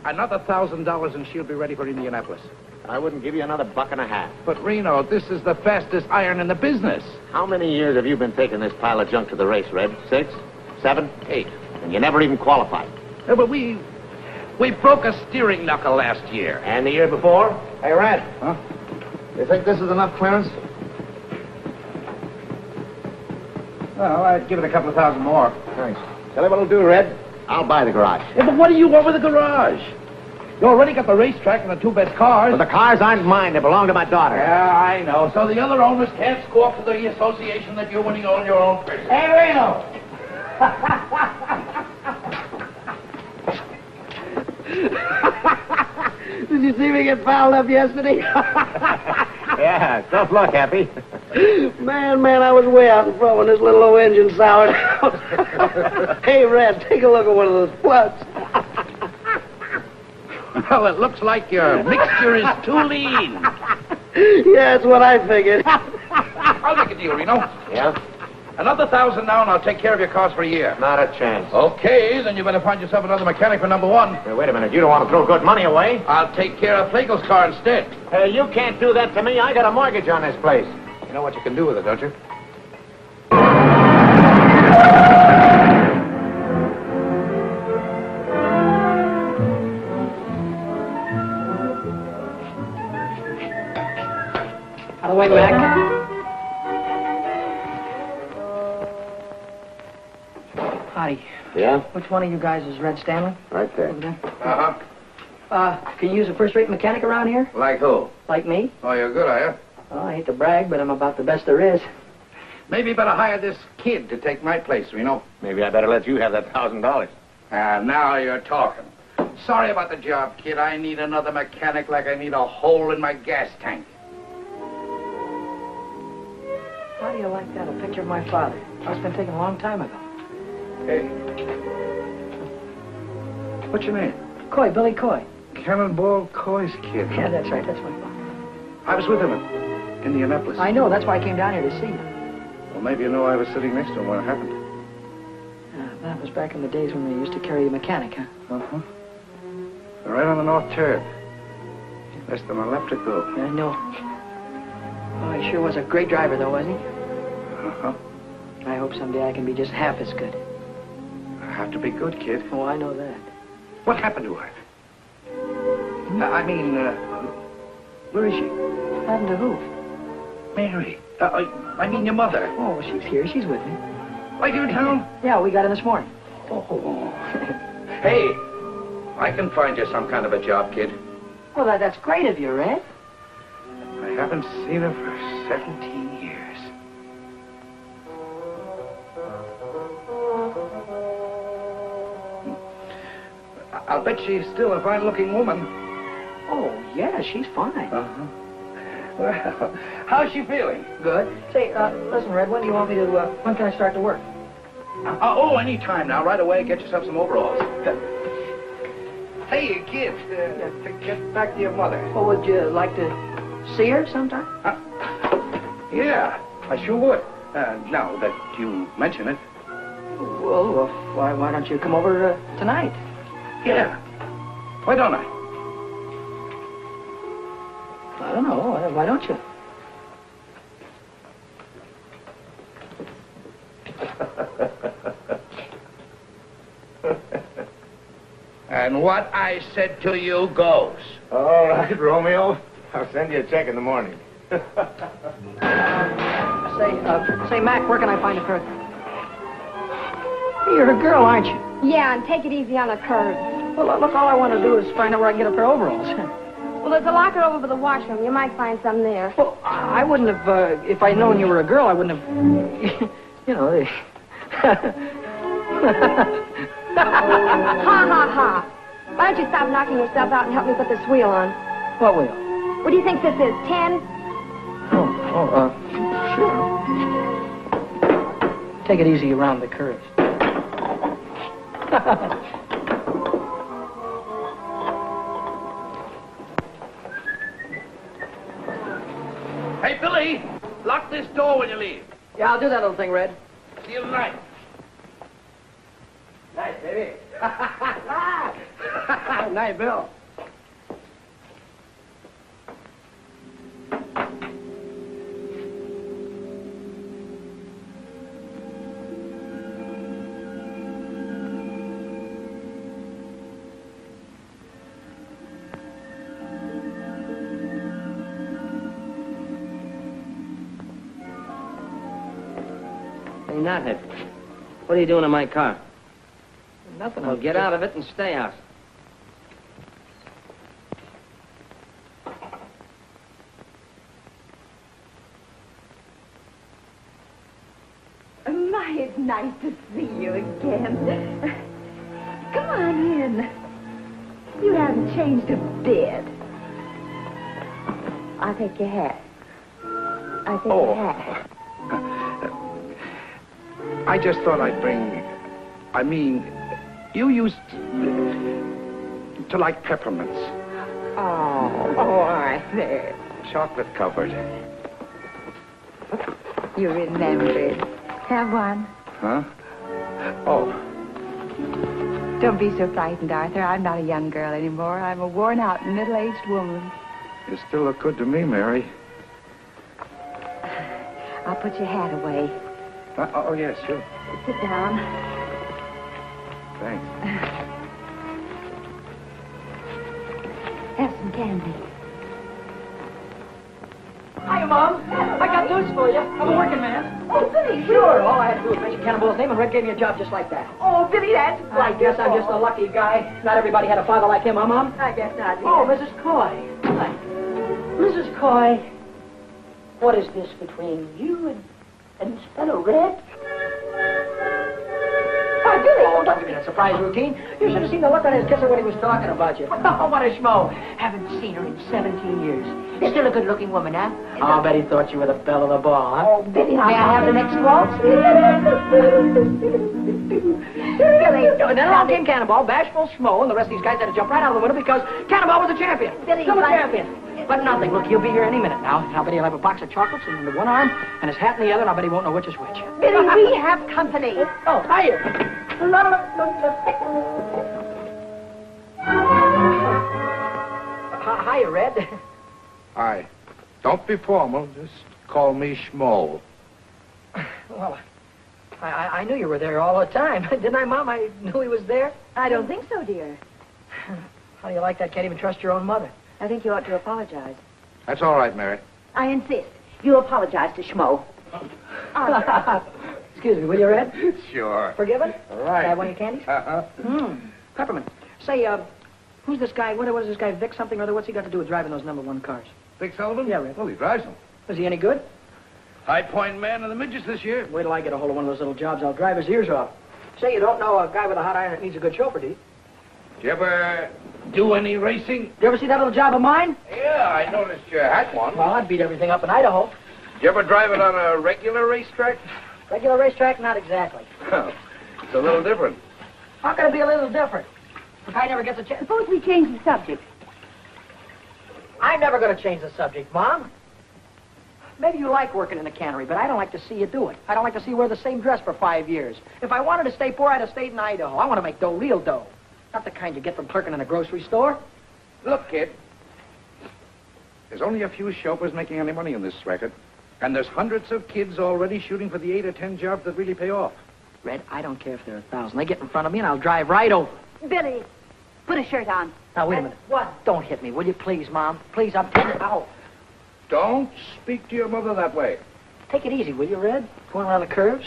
Another $1,000 and she'll be ready for Indianapolis. I wouldn't give you another $1.50. But, Reno, this is the fastest iron in the business. How many years have you been taking this pile of junk to the race, Red? 6? 7? 8? And you never even qualified. Yeah, but we broke a steering knuckle last year. And the year before? Hey, Red. Huh? You think this is enough clearance? Well, I'd give it a couple of thousand more. Thanks. Tell you what'll do, Red. I'll buy the garage. Yeah, but what do you want with the garage? You already got the racetrack and the two best cars. But the cars aren't mine. They belong to my daughter. Yeah, I know. So the other owners can't squawk to the association that you're winning all your own person. Hey, Reno! Did you see me get fouled up yesterday? Yeah, tough luck, Happy. Man, I was way out in front when this little old engine soured out. Hey, Red, take a look at one of those floods. Well, it looks like your mixture is too lean. Yeah, that's what I figured. I'll make a deal, Reno. Yeah? Another 1,000 now, and I'll take care of your cars for a year. Not a chance. Okay, then you better find yourself another mechanic for number one. Hey, wait a minute. You don't want to throw good money away? I'll take care of Flagel's car instead. Hey, you can't do that to me. I got a mortgage on this place. You know what you can do with it, don't you? Out of the way, Mac. Howdy. Yeah? Which one of you guys is Red Stanley? Right there. Over there. Uh-huh. Can you use a first-rate mechanic around here? Like who? Like me? Oh, you're good, are you? Well, I hate to brag, but I'm about the best there is. Maybe you better hire this kid to take my place, Reno. Maybe I better let you have that $1,000. Now you're talking. Sorry about the job, kid. I need another mechanic like I need a hole in my gas tank. How do you like that? A picture of my father. Must have been taken a long time ago. Hey. What's your name? Coy, Billy Coy. Cannonball Coy's kid. Yeah, that's right. That's my father. I was with him in Indianapolis. I know. That's why I came down here to see you. Well, maybe you know I was sitting next to him when it happened. That was back in the days when they used to carry a mechanic, huh? Uh-huh. Right on the north turn. Less than a lap to go. I know. Oh, he sure was a great driver, though, wasn't he? Uh-huh. I hope someday I can be just half as good. I have to be good, kid. Oh, I know that. What happened to her? Where is she? Happened to who? Mary. I mean your mother. Oh, she's here. She's with me. Are you in town? Yeah, we got in this morning. Oh. Hey, I can find you some kind of a job, kid. Well, that's great of you, Red. I haven't seen her for 17 years. I'll bet she's still a fine-looking woman. Oh, yeah, she's fine. Uh-huh. Well, how's she feeling? Good. Say, listen, Red, when do you want me to, when can I start to work? Any time now. Right away, get yourself some overalls. Hey, kid, get back to your mother. Well, would you like to see her sometime? Yeah, I sure would. Now that you mention it. Well, why don't you come over tonight? Yeah. Why don't I? I don't know. Why don't you? And what I said to you goes. All right, Romeo. I'll send you a check in the morning. Say, Mac, where can I find a curve? You're a girl, aren't you? Yeah, and take it easy on the curves. Well, look, all I want to do is find out where I can get a pair of overalls. Well, there's a locker over by the washroom. You might find some there. Well, I wouldn't have, if I'd known you were a girl, I wouldn't have, you know. Ha, ha, ha. Why don't you stop knocking yourself out and help me put this wheel on? What wheel? What do you think this is, 10? Sure. Take it easy around the curves. Hey, Billy, lock this door when you leave. Yeah, I'll do that little thing, Red. See you tonight. Night, baby. Night, Bill. Hey, Nuthead, what are you doing in my car? Nothing. Well, get out of it and stay out. My, it's nice to see you again. Come on in. You haven't changed a bit. I'll take your hat. I'll take your hat. I just thought I'd bring... you used to like peppermints. Oh, all right, there. Chocolate covered. You remembered. Have one. Huh? Oh. Don't be so frightened, Arthur. I'm not a young girl anymore. I'm a worn-out, middle-aged woman. You still look good to me, Mary. I'll put your hat away. Yes, sure. Sit down. Thanks. Have some candy. Hi, Mom. I got news for you. I'm a working man. Oh, Billy, Sure. All I had to do was mention Cannonball's name, and Red gave me a job just like that. Oh, Billy, that's I guess I'm just a lucky guy. Not everybody had a father like him, huh, Mom? I guess not, dear. Oh, Mrs. Coy. Hi. Mrs. Coy, what is this between you and fellow Red? Why, Billy! Oh, don't give me that surprise routine. You should have seen the look on his kisser when he was talking about you. Oh, what a schmo. Haven't seen her in 17 years. You're still a good-looking woman, huh? I'll bet he thought you were the belle of the ball, huh? Oh, Billy, May I have the next waltz? Billy, And then along came Cannonball, bashful schmo, and the rest of these guys had to jump right out of the window because Cannonball was a champion. Billy, Still a but- champion. But nothing. Look, he'll be here any minute now. I'll bet he'll have a box of chocolates in one arm and his hat in the other, and I'll bet he won't know which is which. Billy, we have company. Oh, hiya. Hiya, Red. Hi. Don't be formal. Just call me Schmo. Well, I knew you were there all the time. Didn't I, Mom? I knew he was there. I don't think so, dear. How do you like that? Can't even trust your own mother. I think you ought to apologize. That's all right, Mary. I insist. You apologize to Schmo. Excuse me, will you, Red? Sure. Forgiven? All right. Can I have one of your candies? Uh-huh. Peppermint. Say, who's this guy? What is this guy, Vic something or other? What's he got to do with driving those #1 cars? Vic Sullivan? Yeah, Red. Well, he drives them. Is he any good? High Point man of the midgets this year. Wait till I get a hold of one of those little jobs. I'll drive his ears off. Say, you don't know a guy with a hot iron that needs a good chauffeur, do you? You ever do any racing? You ever see that little job of mine? Yeah, I noticed you had one. Well, I beat everything up in Idaho. You ever drive it on a regular racetrack? Regular racetrack? Not exactly. It's a little different. How can it be a little different? The guy never gets a chance. Suppose we change the subject. I'm never going to change the subject, Mom. Maybe you like working in a cannery, but I don't like to see you do it. I don't like to see you wear the same dress for 5 years. If I wanted to stay poor, I'd have stayed in Idaho. I want to make dough, real dough. Not the kind you get from clerking in a grocery store. Look, kid. There's only a few chauffeurs making any money in this racket. And there's hundreds of kids already shooting for the 8 or 10 jobs that really pay off. Red, I don't care if there are 1,000. They get in front of me and I'll drive right over. Billy, put a shirt on. Now, wait a minute. What? Don't hit me, will you please, Mom? Please, I'm telling you. Ow. Don't speak to your mother that way. Take it easy, will you, Red? Going around the curves.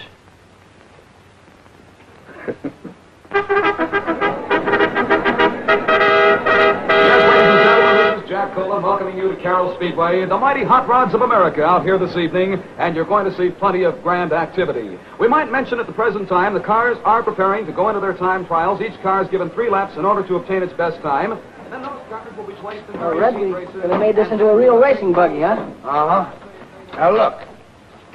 Jack Colan welcoming you to Carrell Speedway, the mighty hot rods of America out here this evening, and you're going to see plenty of grand activity. We might mention at the present time the cars are preparing to go into their time trials. Each car is given 3 laps in order to obtain its best time. And then those cars will be placed in Red, we really made this into a real racing buggy, huh? Uh-huh. Now, look.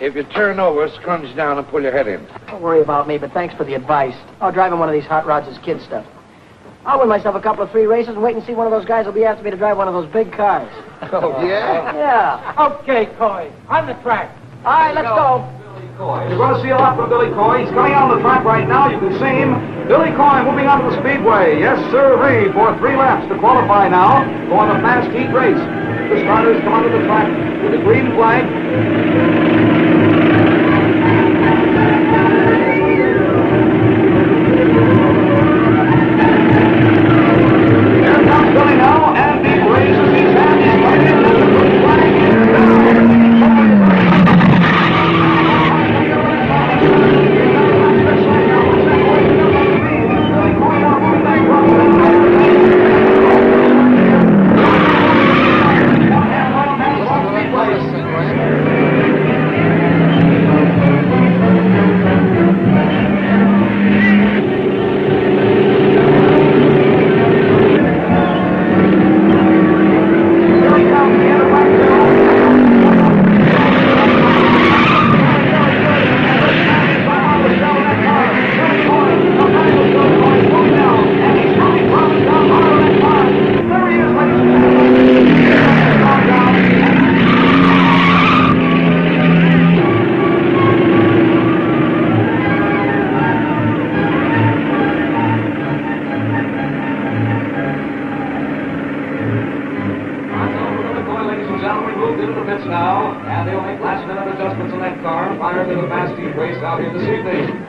If you turn over, scrunch down and pull your head in. Don't worry about me, but thanks for the advice. I'll drive in one of these hot rods as kid stuff. I'll win myself a couple of 3 races and wait and see one of those guys will be after me to drive one of those big cars. Oh, yeah? Yeah. Okay, Coy. On the track. All right, let's go. Coy. You're going to see a lot from Billy Coy. He's coming out on the track right now. You can see him. Billy Coy moving on to the speedway. Yes, sir, for 3 laps to qualify now for the fast heat race. The starters come onto the track with a green flag. Here comes Billy now, and he raises his hand. He's right into the green flag.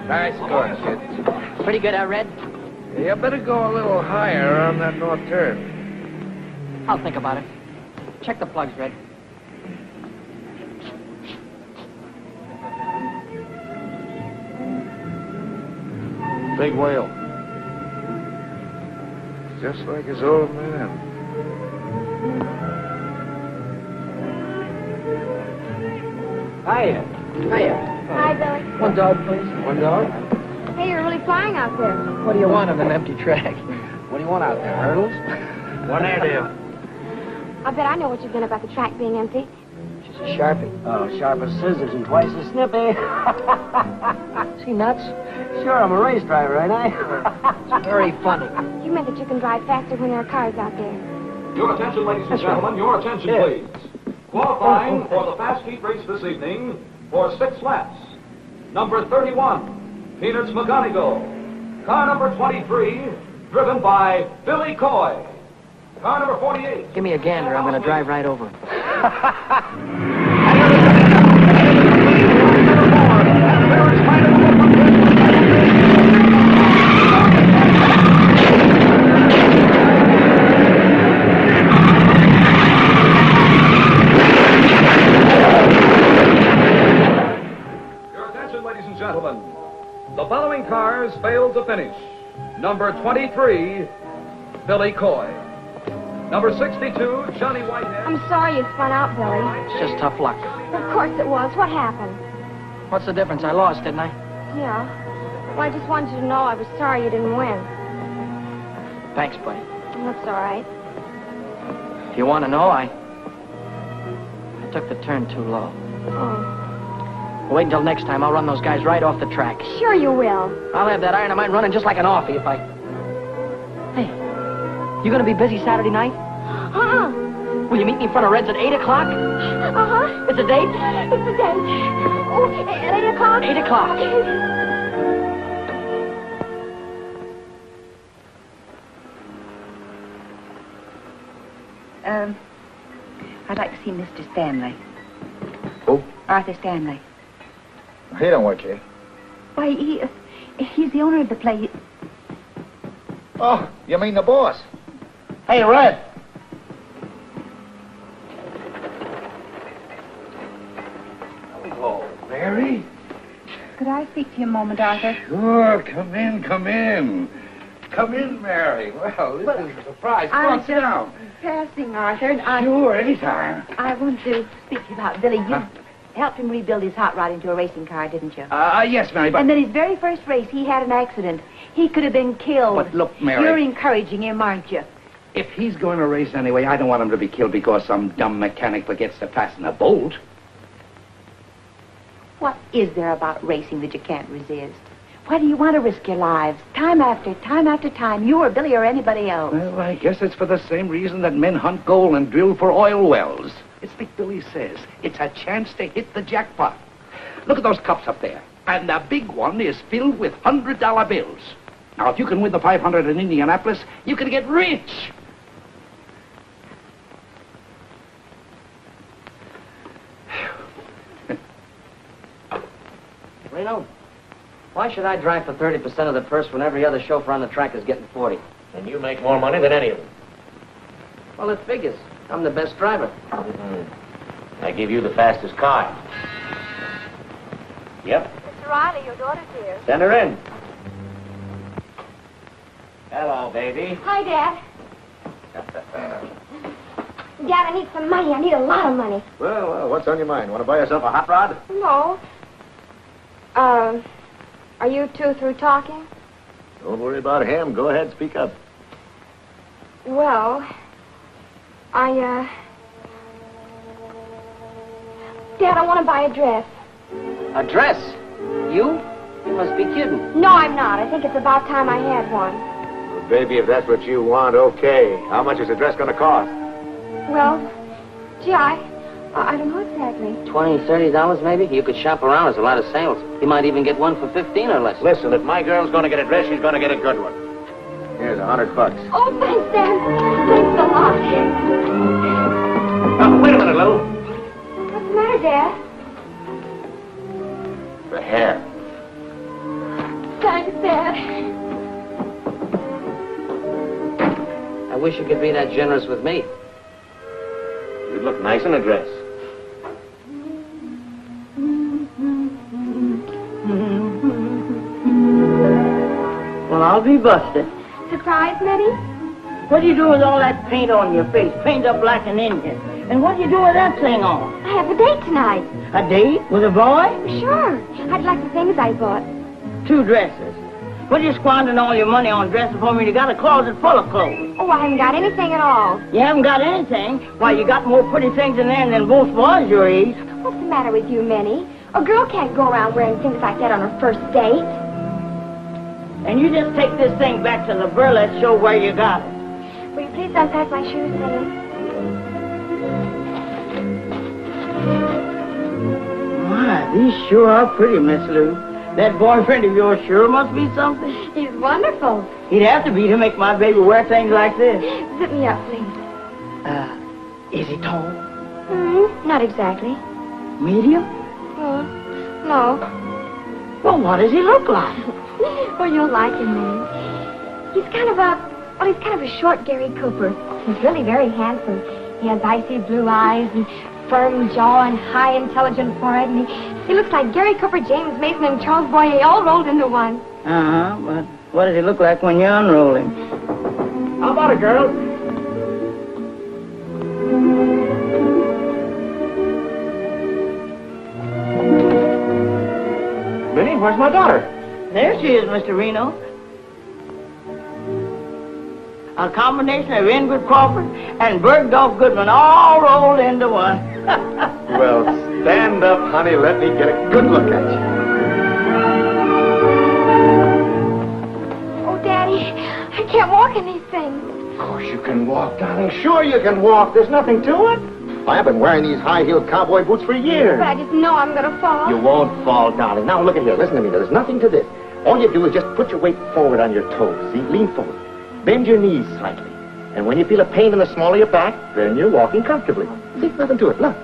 Nice going, kid. Pretty good, Red? You better go a little higher on that north turn. I'll think about it. Check the plugs, Red. Big whale. Just like his old man. Hiya. Hi, Billy. One dog, please. One dog. Hey, you're really flying out there. What do you want on an empty track? What do you want out there, hurdles? One air deal. I bet I know what you've done about the track being empty. She's a Sharpie. Oh, sharp as scissors and twice as snippy. Is he nuts? Sure, I'm a race driver, ain't I? It's very funny. You meant that you can drive faster when there are cars out there. Your attention, ladies and gentlemen, your attention, please. Qualifying for the fast heat race this evening for 6 laps. Number 31, Peanuts McGonigal. Car number 23, driven by Billy Coy. Car number 48. Give me a gander. I'm going to drive right over him. Your attention, ladies and gentlemen. The following cars failed to finish. Number 23, Billy Coy. Number 62, Johnny Whitehead. I'm sorry you spun out, Billy. It's just tough luck. Of course it was. What happened? What's the difference? I lost, didn't I? Yeah. Well, I just wanted you to know I was sorry you didn't win. Thanks, buddy. That's all right. If you want to know, I took the turn too low. Oh. Wait until next time. I'll run those guys right off the track. Sure you will. I'll have that iron of mine running just like an offie if I... Hey, you gonna be busy Saturday night? Uh-uh. Will you meet me in front of Red's at 8 o'clock? Uh-huh. It's a date? It's a date. Oh, at 8 o'clock? 8 o'clock. I'd like to see Mr. Stanley. Who? Arthur Stanley. He don't work here. Why, he's the owner of the place. Oh, you mean the boss? Hey, Red. Hello, Mary. Could I speak to you a moment, Arthur? Sure, come in, come in. Come in, Mary. Well, this is a surprise. Come on, sit down. Passing, Arthur, and Sure, anytime. I want to speak to you about Billy. You helped him rebuild his hot rod into a racing car, didn't you? Yes, Mary, but... And then his very first race, he had an accident. He could have been killed. But look, Mary... You're encouraging him, aren't you? If he's going to race anyway, I don't want him to be killed because some dumb mechanic forgets to fasten a bolt. What is there about racing that you can't resist? Why do you want to risk your lives? Time after time after time, you or Billy or anybody else. Well, I guess it's for the same reason that men hunt gold and drill for oil wells. It's like Billy says, it's a chance to hit the jackpot. Look at those cups up there. And the big one is filled with $100 bills. Now, if you can win the 500 in Indianapolis, you can get rich. Reno, why should I drive for 30% of the purse when every other chauffeur on the track is getting 40? And you make more money than any of them. Well, it figures. I'm the best driver. I give you the fastest car. Yep. Mr. Riley, your daughter's here. Send her in. Hello, baby. Hi, Dad. Dad, I need some money. I need a lot of money. Well, what's on your mind? Want to buy yourself a hot rod? No. Are you two through talking? Don't worry about him. Go ahead, speak up. Well, Dad, I want to buy a dress. A dress? You? You must be kidding. No, I'm not. I think it's about time I had one. Well, baby, if that's what you want, okay. How much is the dress going to cost? Well, gee, I don't know exactly. $20, $30 maybe? You could shop around. There's a lot of sales. You might even get one for 15 or less. Listen, if my girl's going to get a dress, she's going to get a good one. Here's $100. Oh, thanks, Dad. Thanks a lot. Oh, wait a minute, Lou. What's the matter, Dad? The hair. Thanks, Dad. I wish you could be that generous with me. You'd look nice in a dress. Well, I'll be busted. Surprise, Nettie? What do you do with all that paint on your face? Paint up like an Indian. And what do you do with that thing on? I have a date tonight. A date with a boy? Sure. I'd like the things I bought. 2 dresses. What are you squandering all your money on dresses for me? You got a closet full of clothes. Oh, I haven't got anything at all. You haven't got anything? Why, you got more pretty things in there than most boys your age. What's the matter with you, Minnie? A girl can't go around wearing things like that on her first date. And you just take this thing back to the burlesque show where you got it. Will you please unpack my shoes, Minnie? My, these sure are pretty, Miss Lou. That boyfriend of yours sure must be something. He's wonderful. He'd have to be to make my baby wear things like this. Zip me up, please. Is he tall? Not exactly. Medium? No. Well, what does he look like? Well, you'll like him, Minnie. He's kind of a short Gary Cooper. He's really very handsome. He has icy blue eyes and firm jaw and high intelligent forehead, and he looks like Gary Cooper, James Mason, and Charles Boyer all rolled into one. But what does he look like when you unroll him? How about it, girl? Minnie, where's my daughter? There she is, Mr. Reno. A combination of Ingrid Crawford and Bergdorf Goodman all rolled into one. Well, stand up, honey. Let me get a good look at you. Oh, Daddy, I can't walk in these things. Of course you can walk, darling. Sure you can walk. There's nothing to it. I've been wearing these high-heeled cowboy boots for years. But I just know I'm going to fall. You won't fall, darling. Now, look at here. Listen to me. There's nothing to this. All you do is just put your weight forward on your toes. See? Lean forward. Bend your knees slightly. And when you feel a pain in the small of your back, then you're walking comfortably. See? Nothing to it. Look.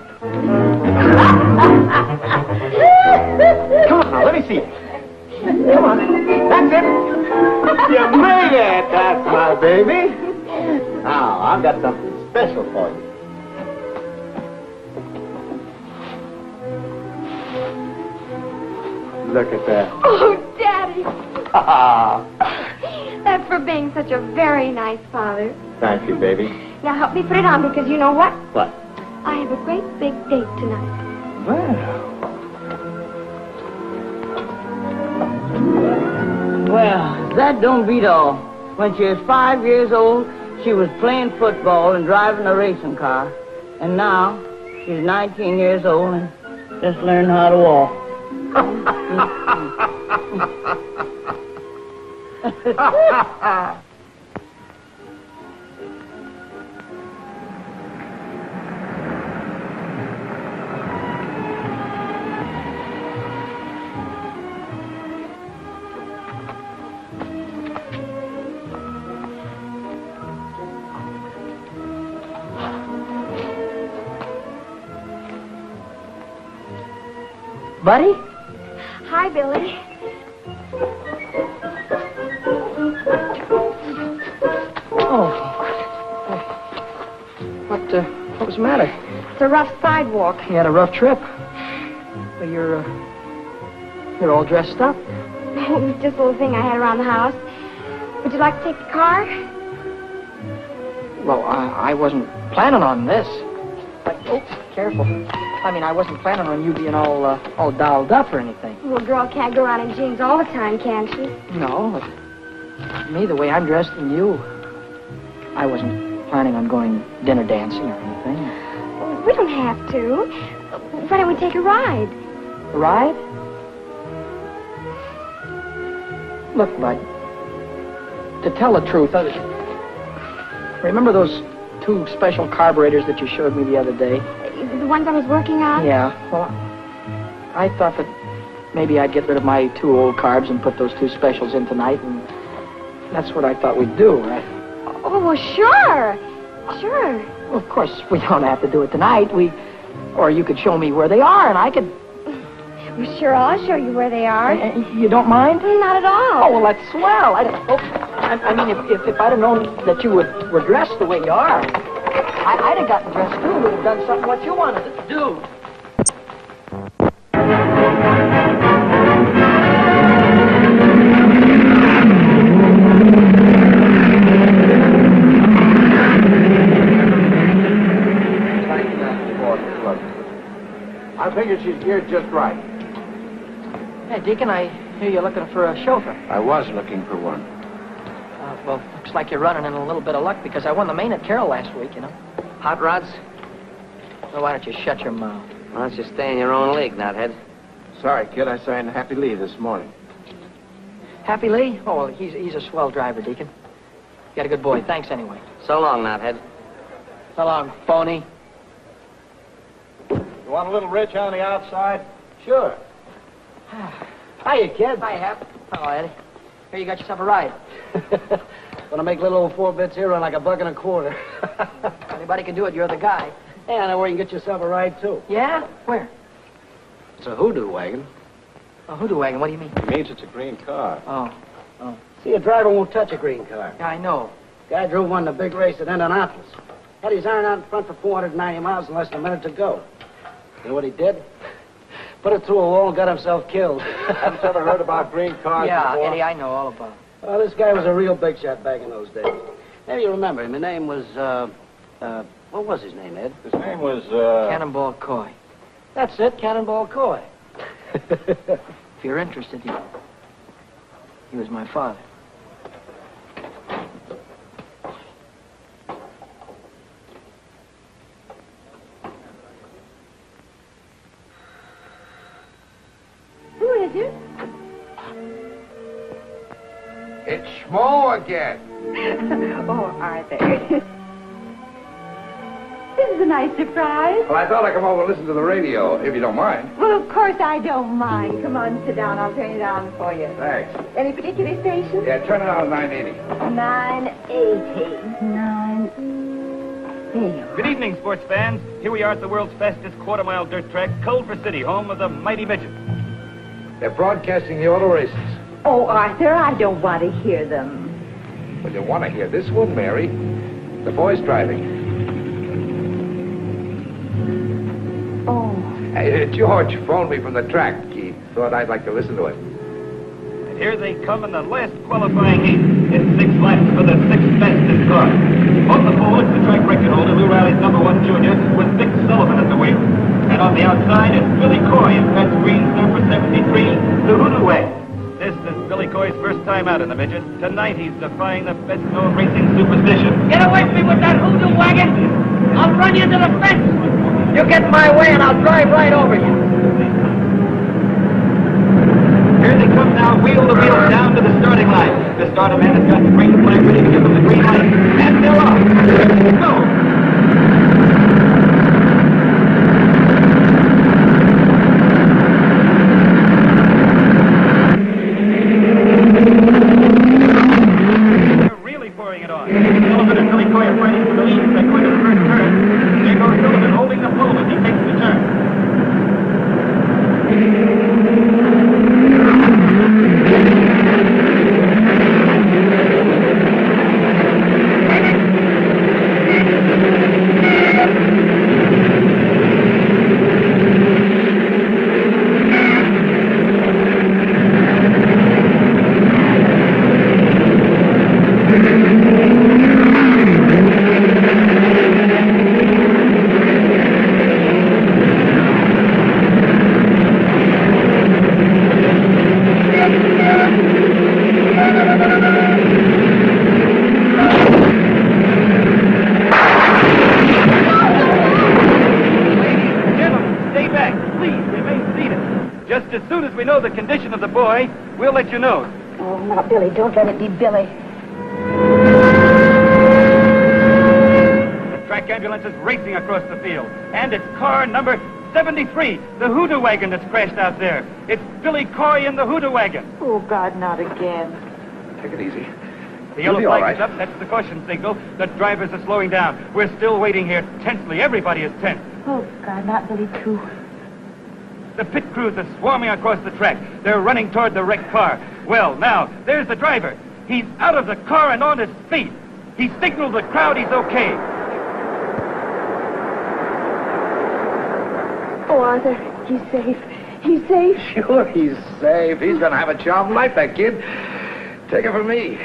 Come on now. Let me see it. Come on. That's it. You made it. That's my baby. Now, I've got something special for you. Look at that. Oh, Daddy. That's for being such a very nice father. Thank you, baby. Now help me put it on because you know what? What? I have a great big date tonight. Well, that don't beat all. When she was 5 years old, she was playing football and driving a racing car. And now, she's 19 years old and just learned how to walk. Buddy? Hi, Billy. Oh. What was the matter? It's a rough sidewalk. You had a rough trip. Well, you're all dressed up. It was just a little thing I had around the house. Would you like to take the car? Well, I wasn't planning on this. But, oh, careful. I mean, I wasn't planning on you being all dolled up or anything. Well, a girl can't go around in jeans all the time, can she? No, but me, the way I'm dressed and you, I wasn't planning on going dinner dancing or anything. We don't have to. Why don't we take a ride? A ride? Look, Bud, to tell the truth, remember those 2 special carburetors that you showed me the other day? The ones I was working on? Yeah, well, I thought that maybe I'd get rid of my 2 old carbs and put those 2 specials in tonight, and that's what I thought we'd do, right? Oh, well, sure. Sure. Well, of course, we don't have to do it tonight. Or you could show me where they are, and I could... Well, sure, I'll show you where they are. You don't mind? Not at all. Oh, well, that's swell. I mean, if I'd have known that you were dressed the way you are, I'd have gotten dressed, too. We'd have done something what you wanted to do. I figured she's geared just right. Hey, Deacon, I hear you're looking for a chauffeur. I was looking for one. Well, looks like you're running in a little bit of luck because I won the main at Carrell last week, you know. Hot rods? Well, why don't you shut your mouth? Why don't you stay in your own league, Knothead? Sorry, kid. I signed Happy Lee this morning. Happy Lee? Oh, well, he's a swell driver, Deacon. You got a good boy. Thanks anyway. So long, Knothead. So long, phony. You want a little rich on the outside? Sure. Hiya, kid. Hi, Hap. Hello, Eddie. Here, you got yourself a ride. Gonna make little old 4 bits here run like $1.25. Anybody can do it. You're the guy. Hey, I know where you can get yourself a ride, too. Yeah? Where? It's a hoodoo wagon. A hoodoo wagon. What do you mean? It means it's a green car. Oh. See, a driver won't touch a green car. Yeah, I know. Guy drove one in a big race at Indianapolis. Had his iron out in front for 490 miles in less than a minute to go. You know what he did? Put it through a wall and got himself killed. Haven't you ever heard about green cars Yeah, before? Eddie, I know all about it. Well, this guy was a real big shot back in those days. Maybe you remember him. His name was, what was his name, Ed? His name was, Cannonball Coy. That's it, Cannonball Coy. If you're interested, he was my father. pleasure. It's Schmo again. Oh, Arthur. This is a nice surprise. Well, I thought I'd come over and listen to the radio, if you don't mind. Well, of course I don't mind. Come on, sit down. I'll turn it on for you. Thanks. Any particular station? Yeah, turn it on 980. 980. There you are. Good evening, sports fans. Here we are at the world's fastest quarter-mile dirt track, Culver City, home of the mighty midgets. They're broadcasting the auto races. Oh, Arthur, I don't want to hear them. Well, you want to hear this one, Mary. The boys driving. Oh. Hey, George phoned me from the track. He thought I'd like to listen to it. And here they come in the last qualifying heat. It's 6 laps for the 6th fastest car. On the pole, it's the track record holder, Lou Riley's #1 junior, with Vic Sullivan at the wheel. And on the outside, it's Billy Coy in Pat Green's number 73, the Hoodoo Wagon. This is Billy Coy's first time out in the midget. Tonight, he's defying the best-known racing superstition. Get away from me with that hoodoo wagon! I'll run you into the fence! You get in my way and I'll drive right over you. Here they come now, wheel to wheel down to the starting line. The starter man has got the green flag ready to give them the green light. And they're off. Go! Sullivan and Billy Coy are fighting for the lead as they go into the first turn. There goes Sullivan holding the pole as he takes the turn. The condition of the boy, we'll let you know. Oh, now, Billy, don't let it be Billy. The track ambulance is racing across the field, and it's car number 73, the Hoodoo Wagon that's crashed out there. It's Billy Coy in the Hoodoo Wagon. Oh, God, not again. Take it easy. The yellow You'll be all flag is right. up. That's the caution signal. The drivers are slowing down. We're still waiting here tensely. Everybody is tense. Oh, God, not Billy, too. The pit crews are swarming across the track. They're running toward the wrecked car. Well, now, there's the driver. He's out of the car and on his feet. He signaled the crowd he's okay. Oh, Arthur, he's safe. He's safe. Sure, he's safe. He's going to have a charmed life, that kid. Take it from me.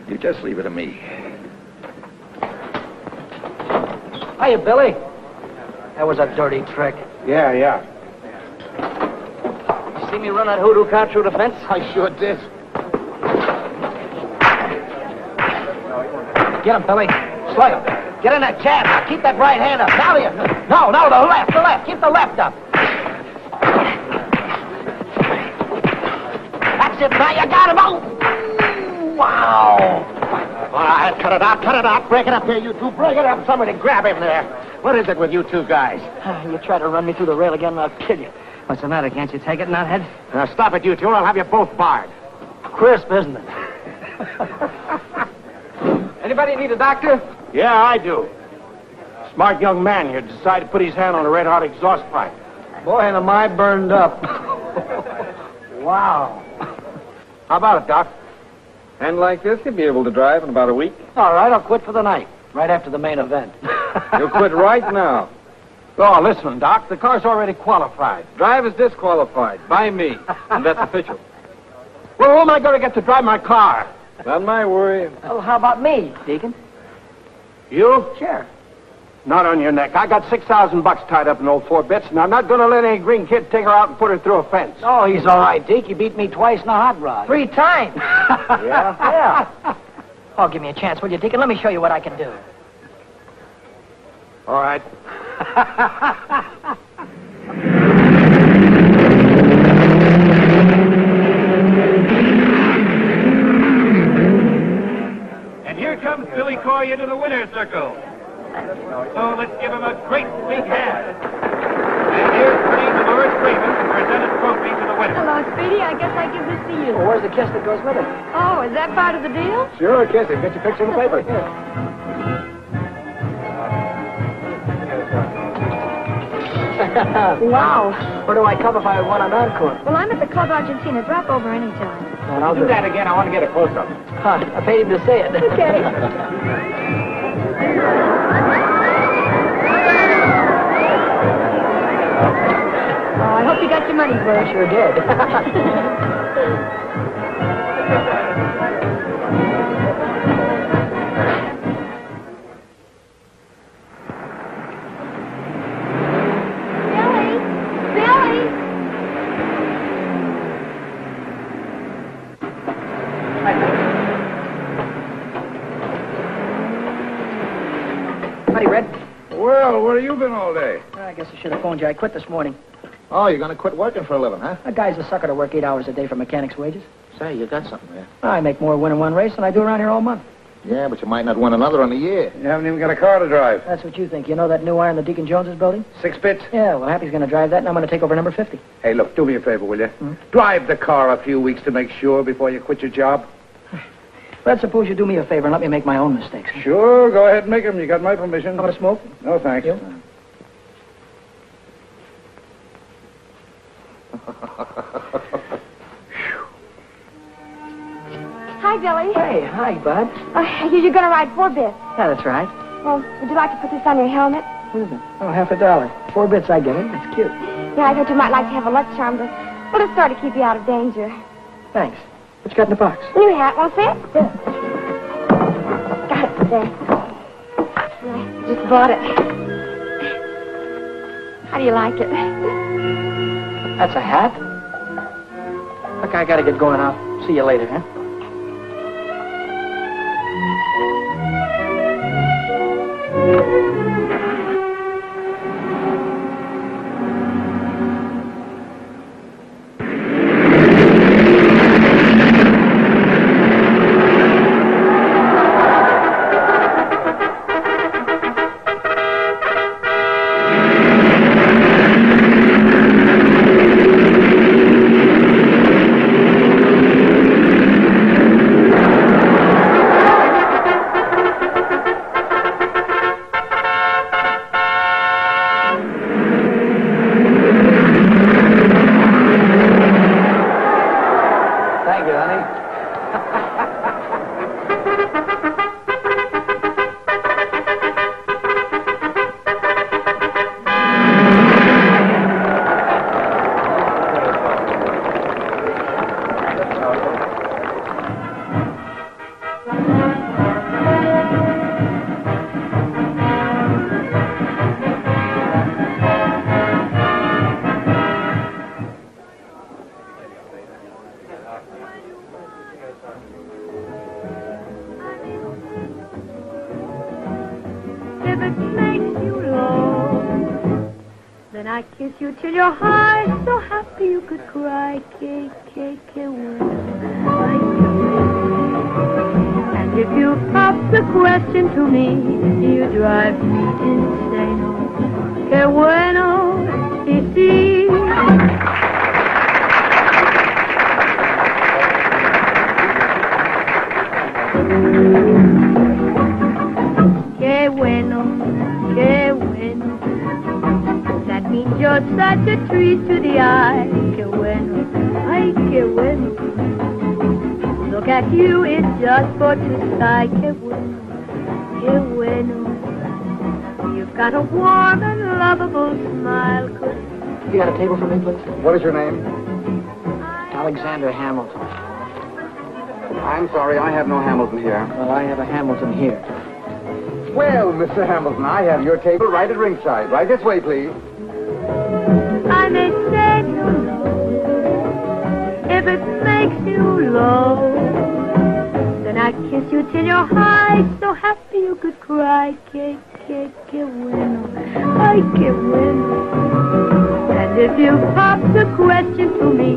You just leave it to me. Hiya, Billy. That was a dirty trick. Yeah. You see me run that hoodoo car through the fence? I sure did. Get him, Billy. Slide him. Get in that jab now. Keep that right hand up. Now you. No, the left. Keep the left up. That's it. Now you got him. Oh! Wow. All right, cut it out. Break it up here, you two. Break it up. Somebody grab him there. What is it with you two guys? You try to run me through the rail again and I'll kill you. What's the matter? Can't you take it, nuthead? Now, stop it, you two, or I'll have you both barred. Crisp, isn't it? Anybody need a doctor? Yeah, I do. Smart young man here decided to put his hand on a red-hot exhaust pipe. Boy, and am I burned up. Wow. How about it, Doc? And like this, you'll be able to drive in about a week. All right, I'll quit for the night. Right after the main event. You'll quit right now. Oh, listen, Doc, the car's already qualified. Drive is disqualified by me, and that's official. Well, who am I going to get to drive my car? Not my worry. Well, how about me, Deacon? You? Sure. Not on your neck. I got $6,000 tied up in old 4 bits, and I'm not going to let any green kid take her out and put her through a fence. Oh, he's all right, Deke. He beat me twice in a hot rod. 3 times. Yeah? Oh, give me a chance, will you, Deacon? Let me show you what I can do. All right. circle. So let's give him a great big hand. And here's Queen Dolores Raven to present a trophy to the winner. Hello, Speedy. I guess I give this to you. Well, where's the kiss that goes with it? Oh, is that part of the deal? Sure, kiss him. Get your picture in the paper. Wow. Where do I come if I want an encore? Well, I'm at the Club Argentina. Drop over anytime. Well, I'll Do that again. I want to get a close-up. Huh, I paid him to say it. Okay. Oh, I hope you got your money's worth. I sure did. Billy! Howdy, Red. Well, where have you been all day? I guess I should have phoned you. I quit this morning. Oh, you're going to quit working for a living, huh? That guy's a sucker to work 8 hours a day for mechanic's wages. Say, you got something there. I make more winning one race than I do around here all month. Yeah, but you might not win another in a year. You haven't even got a car to drive. That's what you think. You know that new iron that Deacon Jones is building? 6 bits? Yeah, well, Happy's going to drive that, and I'm going to take over number 50. Hey, look, do me a favor, will you? Drive the car a few weeks to make sure before you quit your job. Red, suppose you do me a favor and let me make my own mistakes. Sure, go ahead and make them. You got my permission. How about a smoke? No, thanks. You? Hi, Billy. Hey, hi, bud. You're going to ride 4 bits. Yeah, that's right. Well, would you like to put this on your helmet? What is it? Oh, $50. 4 bits I give him. It's cute. Yeah, I thought you might like to have a luck charm to... Well, it's sort of keep you out of danger. Thanks. What you got in the box? New hat, want to see it? Yeah. Got it there. I just bought it. How do you like it? That's a hat? Look, I got to get going. I'll see you later, huh? I kiss you till your heart so happy you could cry. And if you pop the question to me, you drive me insane. Que bueno, sí. Qué bueno, qué bueno. That means you're such a treat to the eye. Qué bueno, ay, qué bueno. Look at you, it's just for to sigh. Qué bueno, qué bueno. You've got a warm and lovable smile. You got a table for me, please? What is your name? Alexander Hamilton. I'm sorry, I have no Hamilton here. Well, I have a Hamilton here. Well, Mr. Hamilton, I have your table right at ringside. Right this way, please. I may say you know, if it makes you low, then I kiss you till your high, so happy you could cry. Que bueno, ay, que bueno. And if you pop the question to me,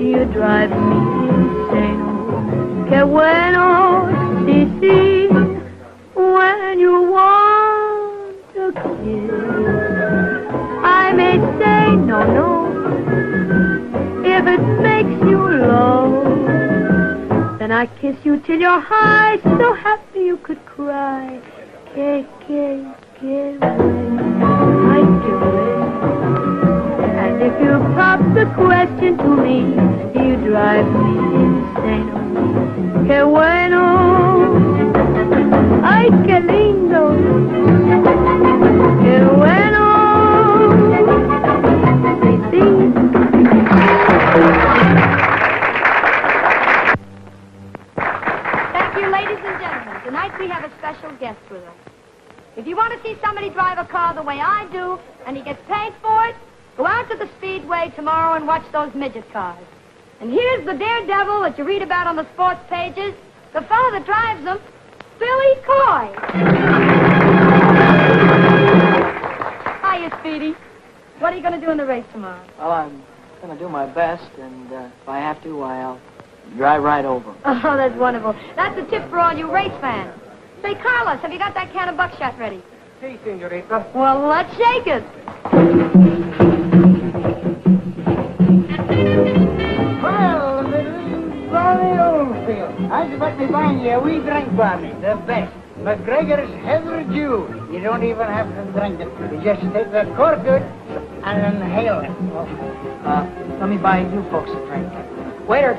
you drive me insane. Que bueno, sí, when you walk I kiss you till you're high, so happy you could cry. Get away, I give away. And if you pop the question to me, you drive me insane. Que bueno, ay, que lindo. Que bueno, sí, sí. Thank you, ladies and gentlemen. Tonight we have a special guest with us. If you want to see somebody drive a car the way I do, and he gets paid for it, go out to the Speedway tomorrow and watch those midget cars. And here's the daredevil that you read about on the sports pages, the fellow that drives them, Billy Coy. Hiya, Speedy. What are you going to do in the race tomorrow? Well, I'm going to do my best, and if I have to, I'll drive right over. Oh, that's wonderful. That's a tip for all you race fans. Say, Carlos, have you got that can of buckshot ready? Si, senorita. Well, let's shake it. Well, little Barney Oldfield, I expect to find you a wee drink for me, the best. McGregor's Heather Dew. You don't even have to drink it. You just take the cork out and inhale it. Let me buy you folks a drink. Waiter,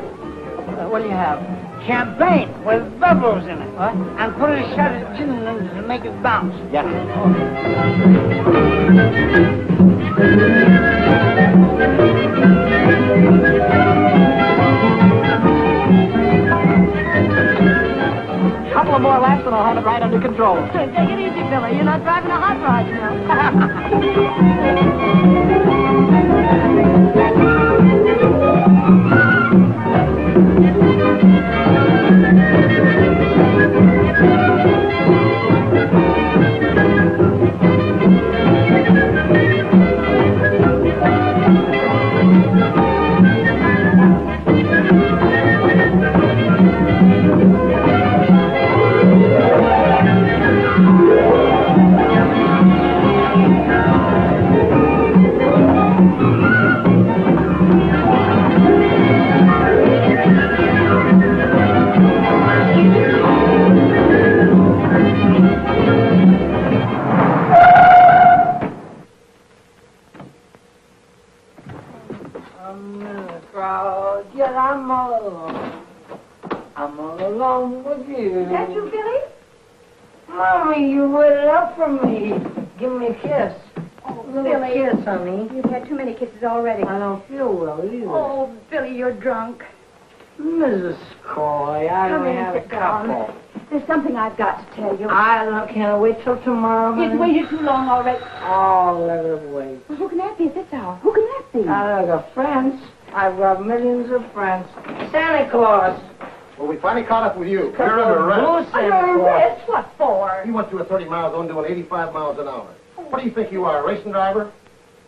what do you have? Champagne with bubbles in it. What? And put a shot of gin in it to make it bounce. Yeah. Couple of more laps and I'll have it right under control. Take it easy, Billy. You're not driving a hot rod, you know. I'm all alone with you. Is that you, Billy? Mommy, you waited up for me. Give me a kiss. Oh, A little Billy. kiss, honey. You've had too many kisses already. I don't feel well either. Oh, Billy, you're drunk. Mrs. Coy, I Come only in, have a sit down. couple. There's something I've got to tell you. Can't I wait till tomorrow, honey? You've waited too long already. Oh, let her wait. Well, who can that be at this hour? Who can that be? I got friends. I've got millions of friends. Santa Claus. Well, we finally caught up with you. Blue arrest. Santa You're Claus. arrest? What for? You went through a 30 miles zone doing 85 miles an hour. What do you think you are, a racing driver?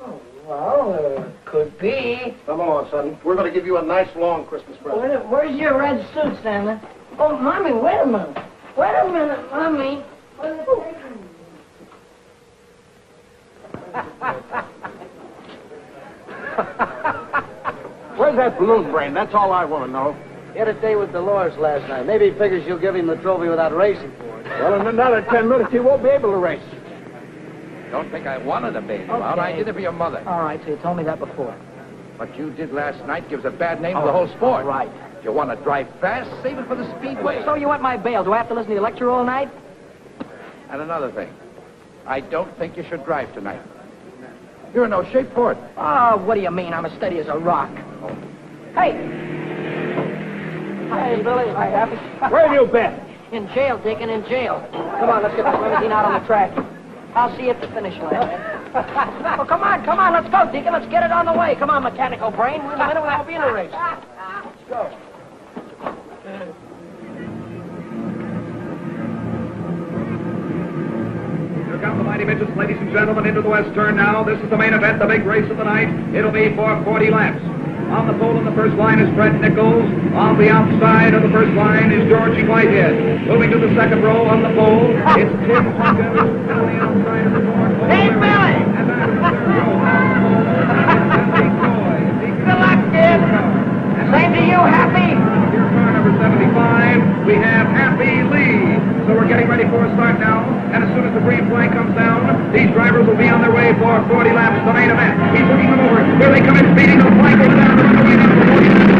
Oh, well, could be. Come on, son. We're going to give you a nice long Christmas present. Where's your red suit, Stanley? Oh, Mommy, wait a minute. Wait a minute, Mommy. Where's that balloon brain? That's all I want to know. He had a day with Dolores last night. Maybe he figures she'll give him the trophy without racing for it. Well, in another 10 minutes, he won't be able to race. Don't think I wanted to bail you out. I did it for your mother. All right, so you told me that before. What you did last night gives a bad name to the whole sport. All right. If you want to drive fast, save it for the speedway. So you want my bail? Do I have to listen to your lecture all night? And another thing, I don't think you should drive tonight. You're in no shape for it. Oh, what do you mean? I'm as steady as a rock. Hey! Hey, Billy, I happy? Where have you been? In jail, Deacon, in jail. Come on, let's get this limousine out on the track. I'll see you at the finish line. Oh, come on, let's go, Deacon. Let's get it on the way. Come on, mechanical brain. In a minute, we won't be in a race. Let's go. Here come the mighty midgets, ladies and gentlemen, into the west turn now. This is the main event, the big race of the night. It'll be for 40 laps. On the pole in the first line is Fred Nichols. On the outside of the first line is Georgie Whitehead. Moving to the second row on the pole, it's Tim Hawkins. And on the outside of the fourth pole, Hey, Billy! and back to the third row on the pole, Good luck, kid. Same to you, Happy. Here's car number 75. they come in speeding. The flag goes down. The runaway number 49.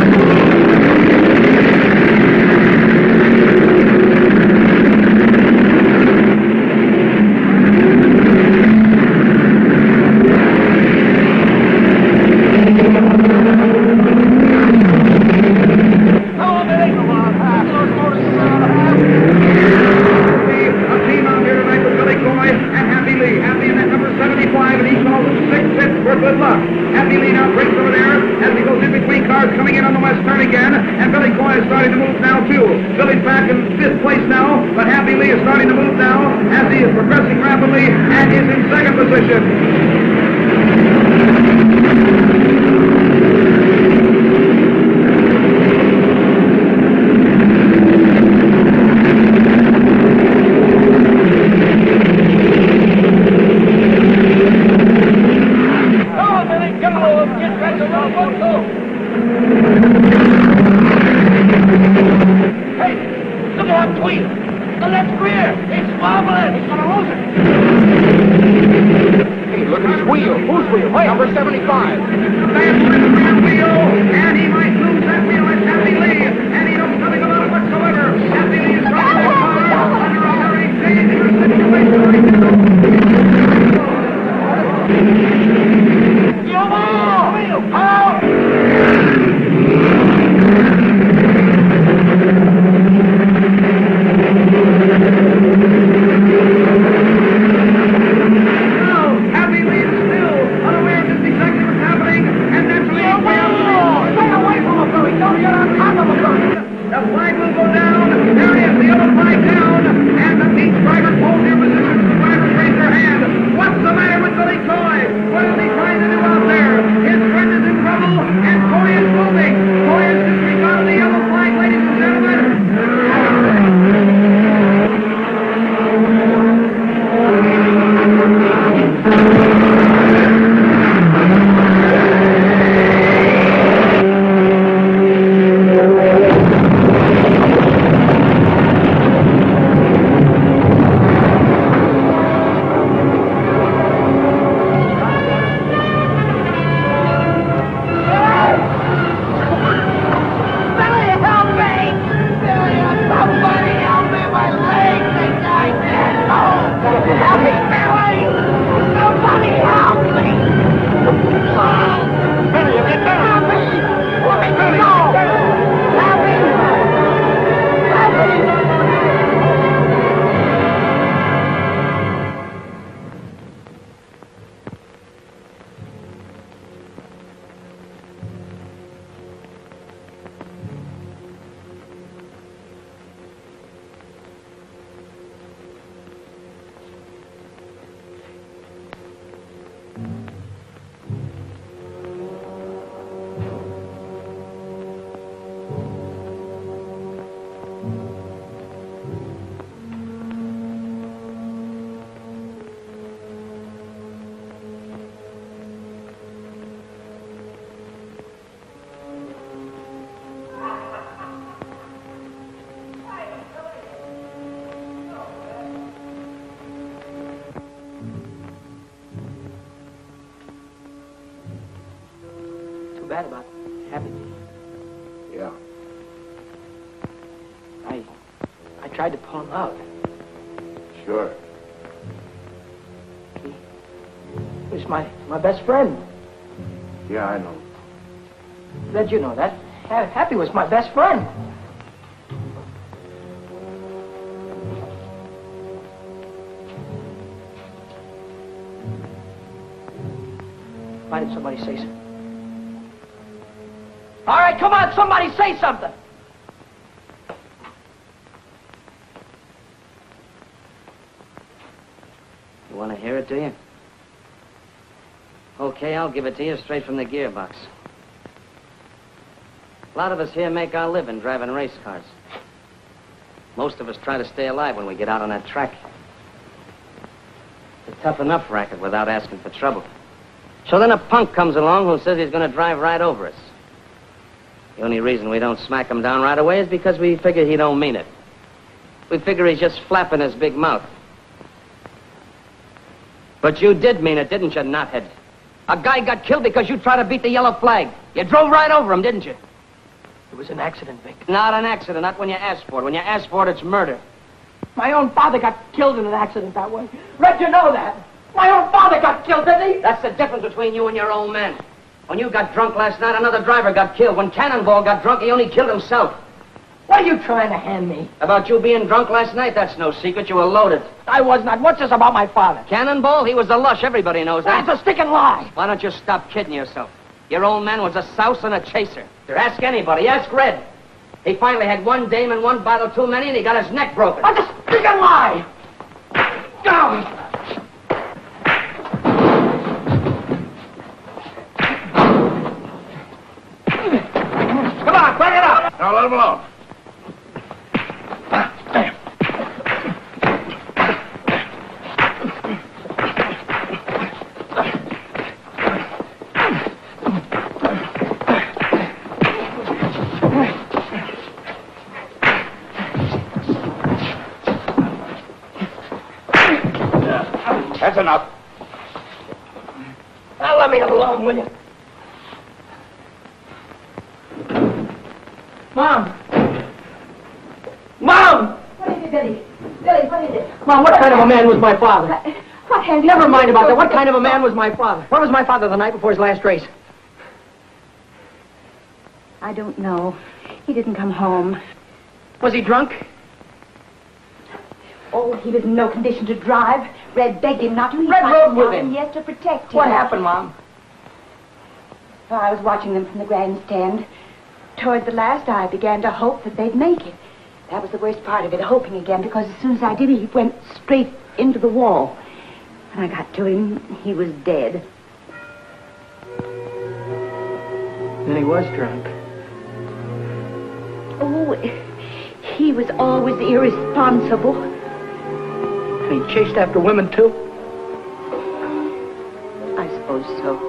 Bad about Happy. Yeah. I tried to pull him out. Sure. He was my best friend. Yeah, I know. Did you know that? Happy was my best friend. Why did somebody say something? All right, come on, somebody say something. You want to hear it, do you? Okay, I'll give it to you straight from the gearbox. A lot of us here make our living driving race cars. Most of us try to stay alive when we get out on that track. It's a tough enough racket without asking for trouble. So then a punk comes along who says he's going to drive right over us. The only reason we don't smack him down right away is because we figure he don't mean it. We figure he's just flapping his big mouth. But you did mean it, didn't you, knothead? A guy got killed because you tried to beat the yellow flag. You drove right over him, didn't you? It was an accident, Vic. Not an accident, not when you asked for it. When you asked for it, it's murder. My own father got killed in an accident that way. Red, you know that. My own father got killed, didn't he? That's the difference between you and your old man. When you got drunk last night, another driver got killed. When Cannonball got drunk, he only killed himself. What are you trying to hand me? About you being drunk last night, that's no secret. You were loaded. I was not. What's this about my father? Cannonball, he was the lush. Everybody knows that. That's a sticking lie. Why don't you stop kidding yourself? Your old man was a souse and a chaser. Ask anybody. Ask Red. He finally had one dame and one bottle too many, and he got his neck broken. That's a sticking lie. Go. Come on, crank it up. Now let him alone. That's enough. Now let me alone, will you? Mom! Mom! What is it, Billy? Billy, what is it? Mom, what kind of a man was my father? What has Never mind about that. What kind of a man was my father? Where was my father the night before his last race? I don't know. He didn't come home. Was he drunk? Oh, he was in no condition to drive. Red begged him not to. Red rode with him. Yes, to protect him. What happened, Mom? Well, I was watching them from the grandstand. Toward the last, I began to hope that they'd make it. That was the worst part of it, hoping again, because as soon as I did, he went straight into the wall. When I got to him, he was dead. Then he was drunk. Oh, he was always irresponsible. And he chased after women, too? I suppose so.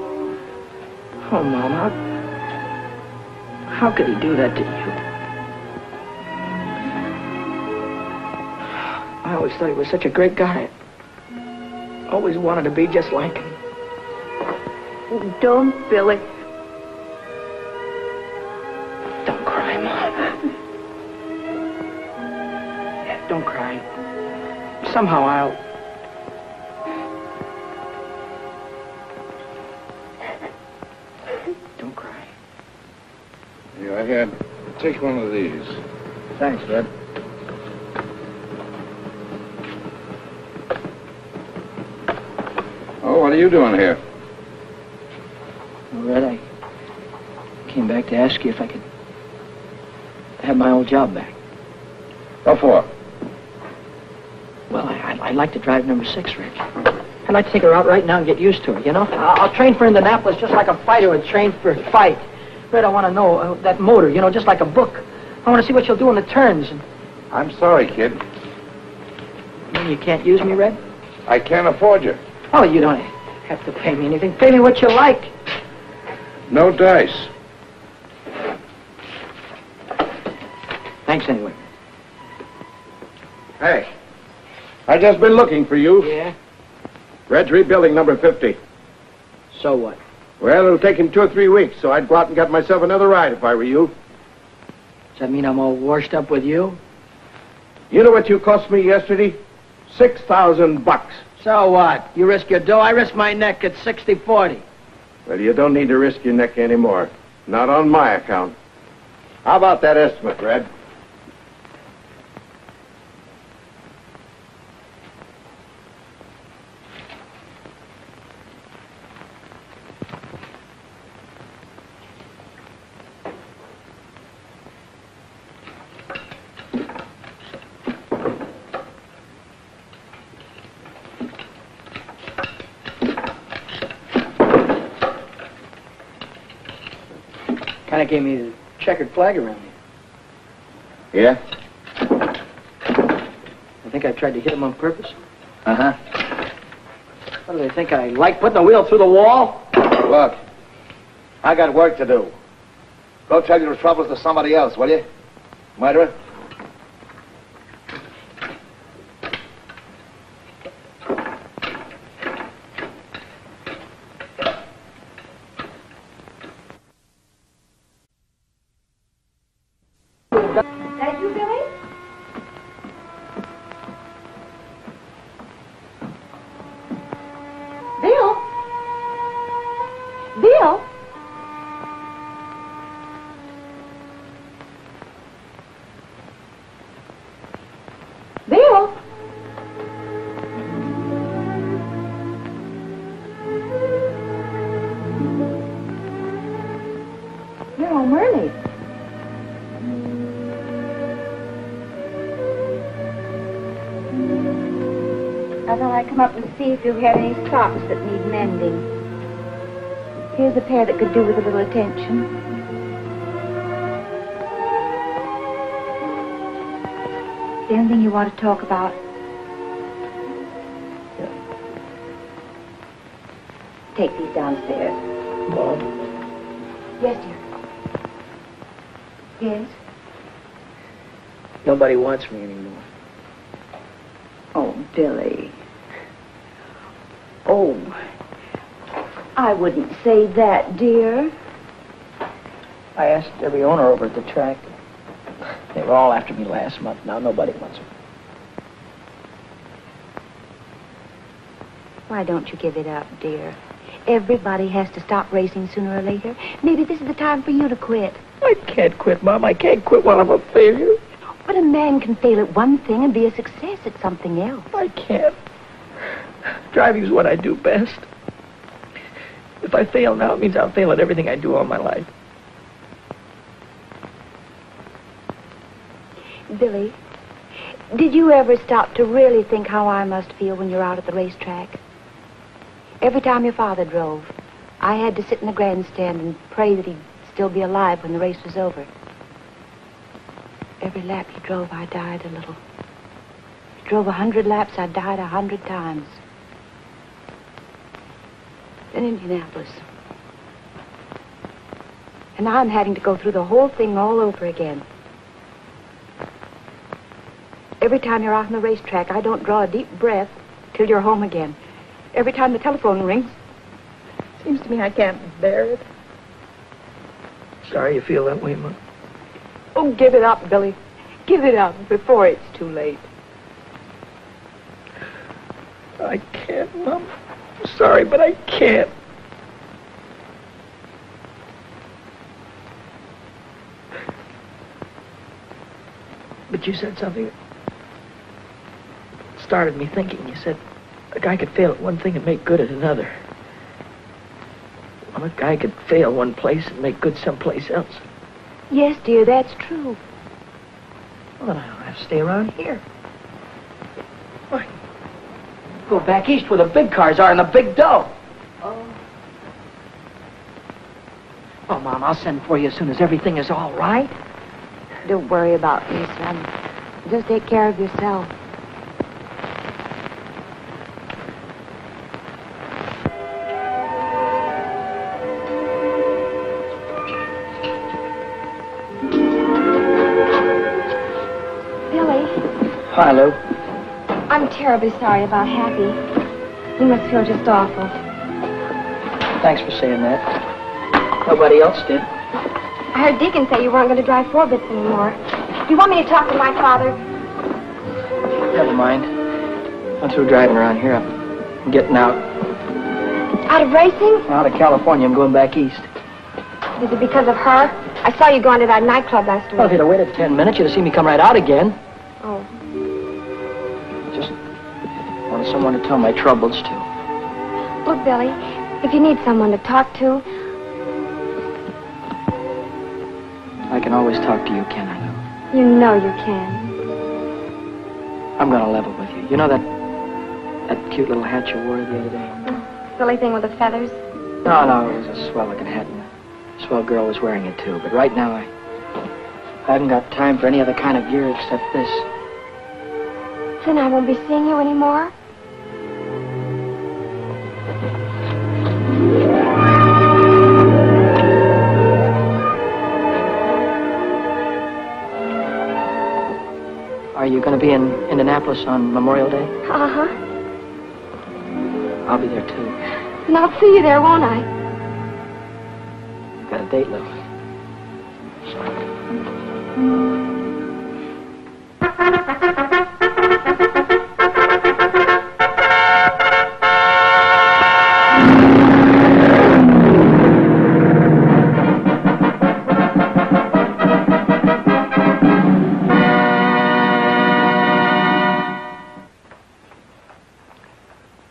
Oh, Mom, how could he do that to you? I always thought he was such a great guy. Always wanted to be just like him. Don't, Billy. Don't cry, Mom. Don't cry. Somehow I'll... Don't cry. Go ahead. Take one of these. Thanks, Red. Oh, what are you doing here? Well, Red, I came back to ask you if I could have my old job back. What for? Well, I'd like to drive number 6, Red. I'd like to take her out right now and get used to her, you know? I'll train for Indianapolis just like a fighter would train for a fight. Red, I want to know that motor, you know, just like a book. I want to see what you'll do in the turns. And... I'm sorry, kid. You mean you can't use me, Red? I can't afford you. Oh, you don't have to pay me anything. Pay me what you like. No dice. Thanks anyway. Hey, I just been looking for you. Yeah? Red's rebuilding number 50. So what? Well, it'll take him 2 or 3 weeks, so I'd go out and get myself another ride if I were you. Does that mean I'm all washed up with you? You know what you cost me yesterday? $6,000. So what? You risk your dough, I risk my neck at 60-40. Well, you don't need to risk your neck anymore. Not on my account. How about that estimate, Red? Kind of gave me the checkered flag around you. Yeah? I think I tried to hit him on purpose. Uh-huh. What do they think? I like putting the wheel through the wall? Look, I got work to do. Go tell your troubles to somebody else, will you? Murderer? home early. I thought I'd come up and see if you had any socks that need mending. Here's a pair that could do with a little attention. Is there anything you want to talk about? Take these downstairs. Mom? Yes, dear. Yes? Nobody wants me anymore. Oh, Billy. Oh, I wouldn't say that, dear. I asked every owner over at the track. They were all after me last month. Now nobody wants me. Why don't you give it up, dear? Everybody has to stop racing sooner or later. Maybe this is the time for you to quit. I can't quit, Mom. I can't quit while I'm a failure. But a man can fail at one thing and be a success at something else. I can't. Driving's what I do best. If I fail now, it means I'll fail at everything I do all my life. Billy, did you ever stop to really think how I must feel when you're out at the racetrack? Every time your father drove, I had to sit in the grandstand and pray that he'd still be alive when the race was over. Every lap he drove, I died a little. He drove 100 laps, I died 100 times. Then Indianapolis. And now I'm having to go through the whole thing all over again. Every time you're out on the racetrack, I don't draw a deep breath till you're home again. Every time the telephone rings, seems to me I can't bear it. Sorry you feel that way, Mom. Oh, give it up, Billy. Give it up before it's too late. I can't, Mom. I'm sorry, but I can't. But you said something that started me thinking. You said a guy could fail at one thing and make good at another. Well, a guy could fail one place and make good someplace else. Yes, dear, that's true. Well, then I don't have to stay around here. Why? Go back east where the big cars are and the big dough. Oh, Mom, I'll send for you as soon as everything is all right. Don't worry about me, son. Just take care of yourself. Hi, Lou. I'm terribly sorry about Happy. He must feel just awful. Thanks for saying that. Nobody else did. I heard Deacon say you weren't going to drive 4-bits anymore. Do you want me to talk to my father? Never mind. I'm through driving around here. I'm getting out. Out of racing? Out of California. I'm going back east. Is it because of her? I saw you going to that nightclub last week. Well, if you'd have waited 10 minutes, you'd have seen me come right out again. Oh. Just wanted someone to tell my troubles to. Look, Billy, if you need someone to talk to... I can always talk to you, can I, Lou? You know you can. I'm going to level with you. You know that cute little hat you wore the other day? Silly thing with the feathers? No, it was a swell-looking hat, and a swell girl was wearing it, too. But right now, I haven't got time for any other kind of gear except this. Then I won't be seeing you anymore? Are you going to be in Indianapolis on Memorial Day? Uh-huh. I'll be there, too. And I'll see you there, won't I? Got a date, Lou.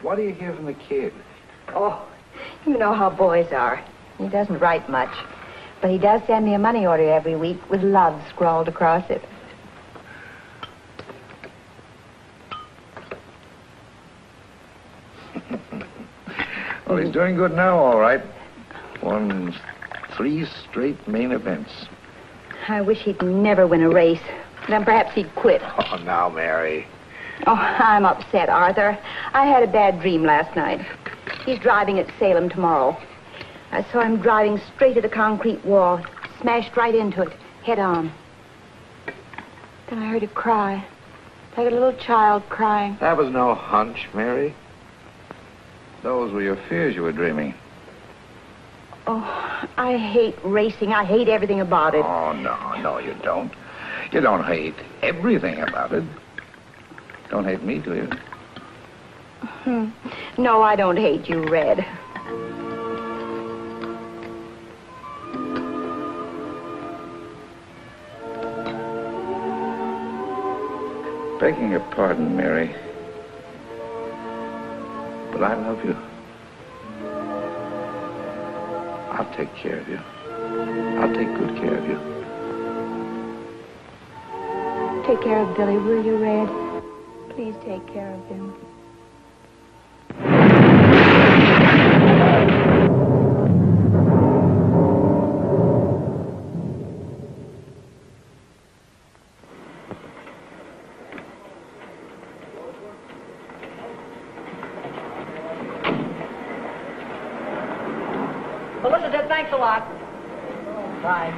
What do you hear from the kid? Oh, you know how boys are. He doesn't write much. But he does send me a money order every week with love scrawled across it. Well, he's doing good now, all right. Won 3 straight main events. I wish he'd never win a race. Then perhaps he'd quit. Oh, now, Mary. Oh, I'm upset, Arthur. I had a bad dream last night. He's driving at Salem tomorrow. I saw him driving straight at the concrete wall, smashed right into it, head on. Then I heard him cry, like a little child crying. That was no hunch, Mary. Those were your fears you were dreaming. Oh, I hate racing. I hate everything about it. Oh, no, you don't. You don't hate everything about it. Don't hate me, do you? No, I don't hate you, Red. Begging your pardon, Mary, but I love you. I'll take care of you. I'll take good care of you. Take care of Billy, will you, Red? Please take care of him. Felicity, thanks a lot. Bye.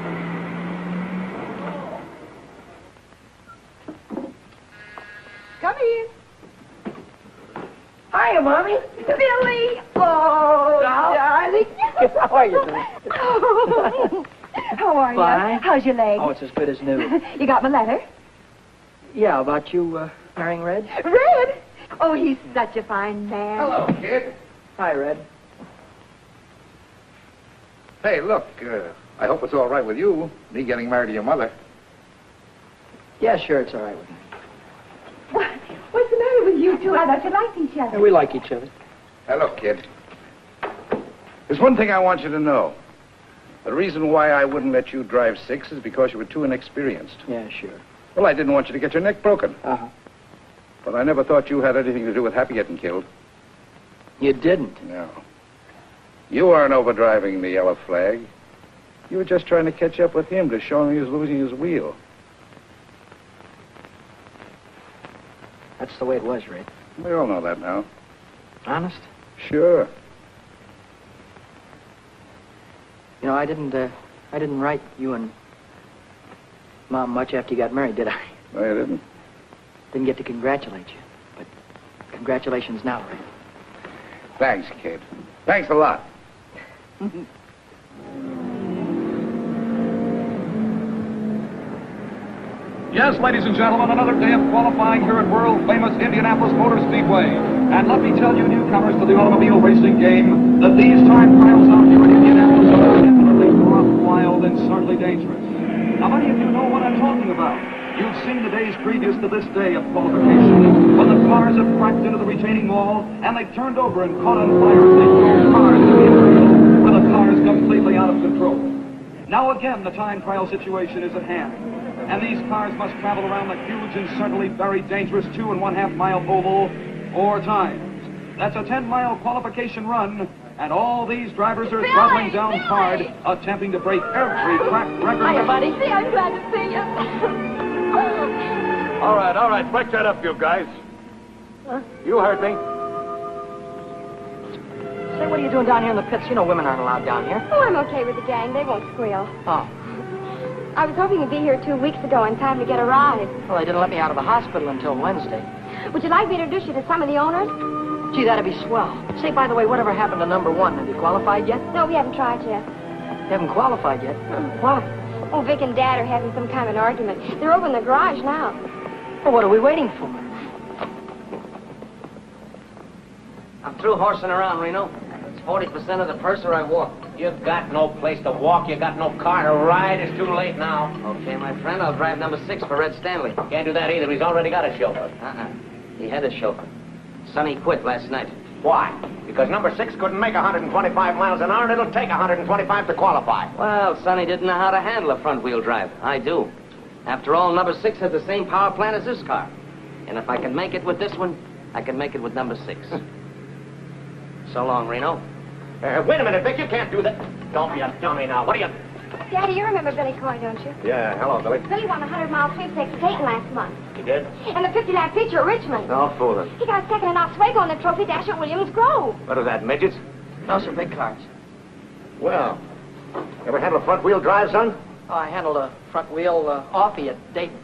Come in. Hiya, Mommy. Billy! Oh, darling. How are you doing? How are Fine. you? How's your leg? Oh, it's as good as new. You got my letter? Yeah, about you marrying Red? Red? Oh, he's such a fine man. Hello, kid. Hi, Red. Hey, look, I hope it's all right with you, me getting married to your mother. Yeah, sure, it's all right with me. What's the matter with you two? I thought you liked each other. Yeah, we like each other. Hey, look, kid. There's one thing I want you to know. The reason why I wouldn't let you drive 6 is because you were too inexperienced. Yeah, sure. Well, I didn't want you to get your neck broken. Uh-huh. But I never thought you had anything to do with Happy getting killed. You didn't? No. You weren't overdriving the yellow flag. You were just trying to catch up with him to show him he was losing his wheel. That's the way it was, Red. We all know that now. Honest? Sure. You know, I didn't write you and Mom much after you got married, did I? No, you didn't. Didn't get to congratulate you. But congratulations now, Red. Thanks, kid. Thanks a lot. Yes, ladies and gentlemen, another day of qualifying here at world-famous Indianapolis Motor Speedway. And let me tell you, newcomers to the automobile racing game, that these time trials out here in Indianapolis are definitely rough, wild, and certainly dangerous. Now, many of you know what I'm talking about. You've seen the days previous to this day of qualification, when the cars have cracked into the retaining wall, and they've turned over and caught on fire as they drove cars into the infield, where the cars completely out of control. Now again, the time trial situation is at hand. And these cars must travel around the huge and certainly very dangerous 2.5 mile oval 4 times. That's a 10-mile qualification run, and all these drivers are throttling down hard, attempting to break every track record. Hiya, buddy. See, I'm glad to see you. All right, break that up, you guys. Huh? You heard me. Say, what are you doing down here in the pits? You know women aren't allowed down here. Oh, I'm okay with the gang. They won't squeal. Oh. I was hoping you'd be here 2 weeks ago in time to get a ride. Well, they didn't let me out of the hospital until Wednesday. Would you like me to introduce you to some of the owners? Gee, that'd be swell. Say, by the way, whatever happened to number 1? Have you qualified yet? No, we haven't tried yet. You haven't qualified yet? Why? Oh, Vic and Dad are having some kind of an argument. They're over in the garage now. Well, what are we waiting for? I'm through horsing around, Reno. It's 40% of the purse or I walk. You've got no place to walk. You got no car to ride. It's too late now. Okay, my friend, I'll drive number 6 for Red Stanley. Can't do that either. He's already got a chauffeur. He had a chauffeur. Sonny quit last night. Why? Because number 6 couldn't make 125 miles an hour, and it'll take 125 to qualify. Well, Sonny didn't know how to handle a front-wheel drive. I do. After all, number 6 has the same power plant as this car. And if I can make it with this one, I can make it with number 6. So long, Reno. Wait a minute, Vic. You can't do that. Don't be a dummy now. What are you... Daddy, you remember Billy Coy, don't you? Yeah, hello, Billy. Billy won the 100-mile sweepstakes at Dayton last month. You did? And the 50-lap feature at Richmond. No fooling. He got second in Oswego in the trophy dash at Williams Grove. What is that, midgets? Those are big cars. Well, ever handle a front-wheel drive, son? Oh, I handled a front wheel offie at Dayton.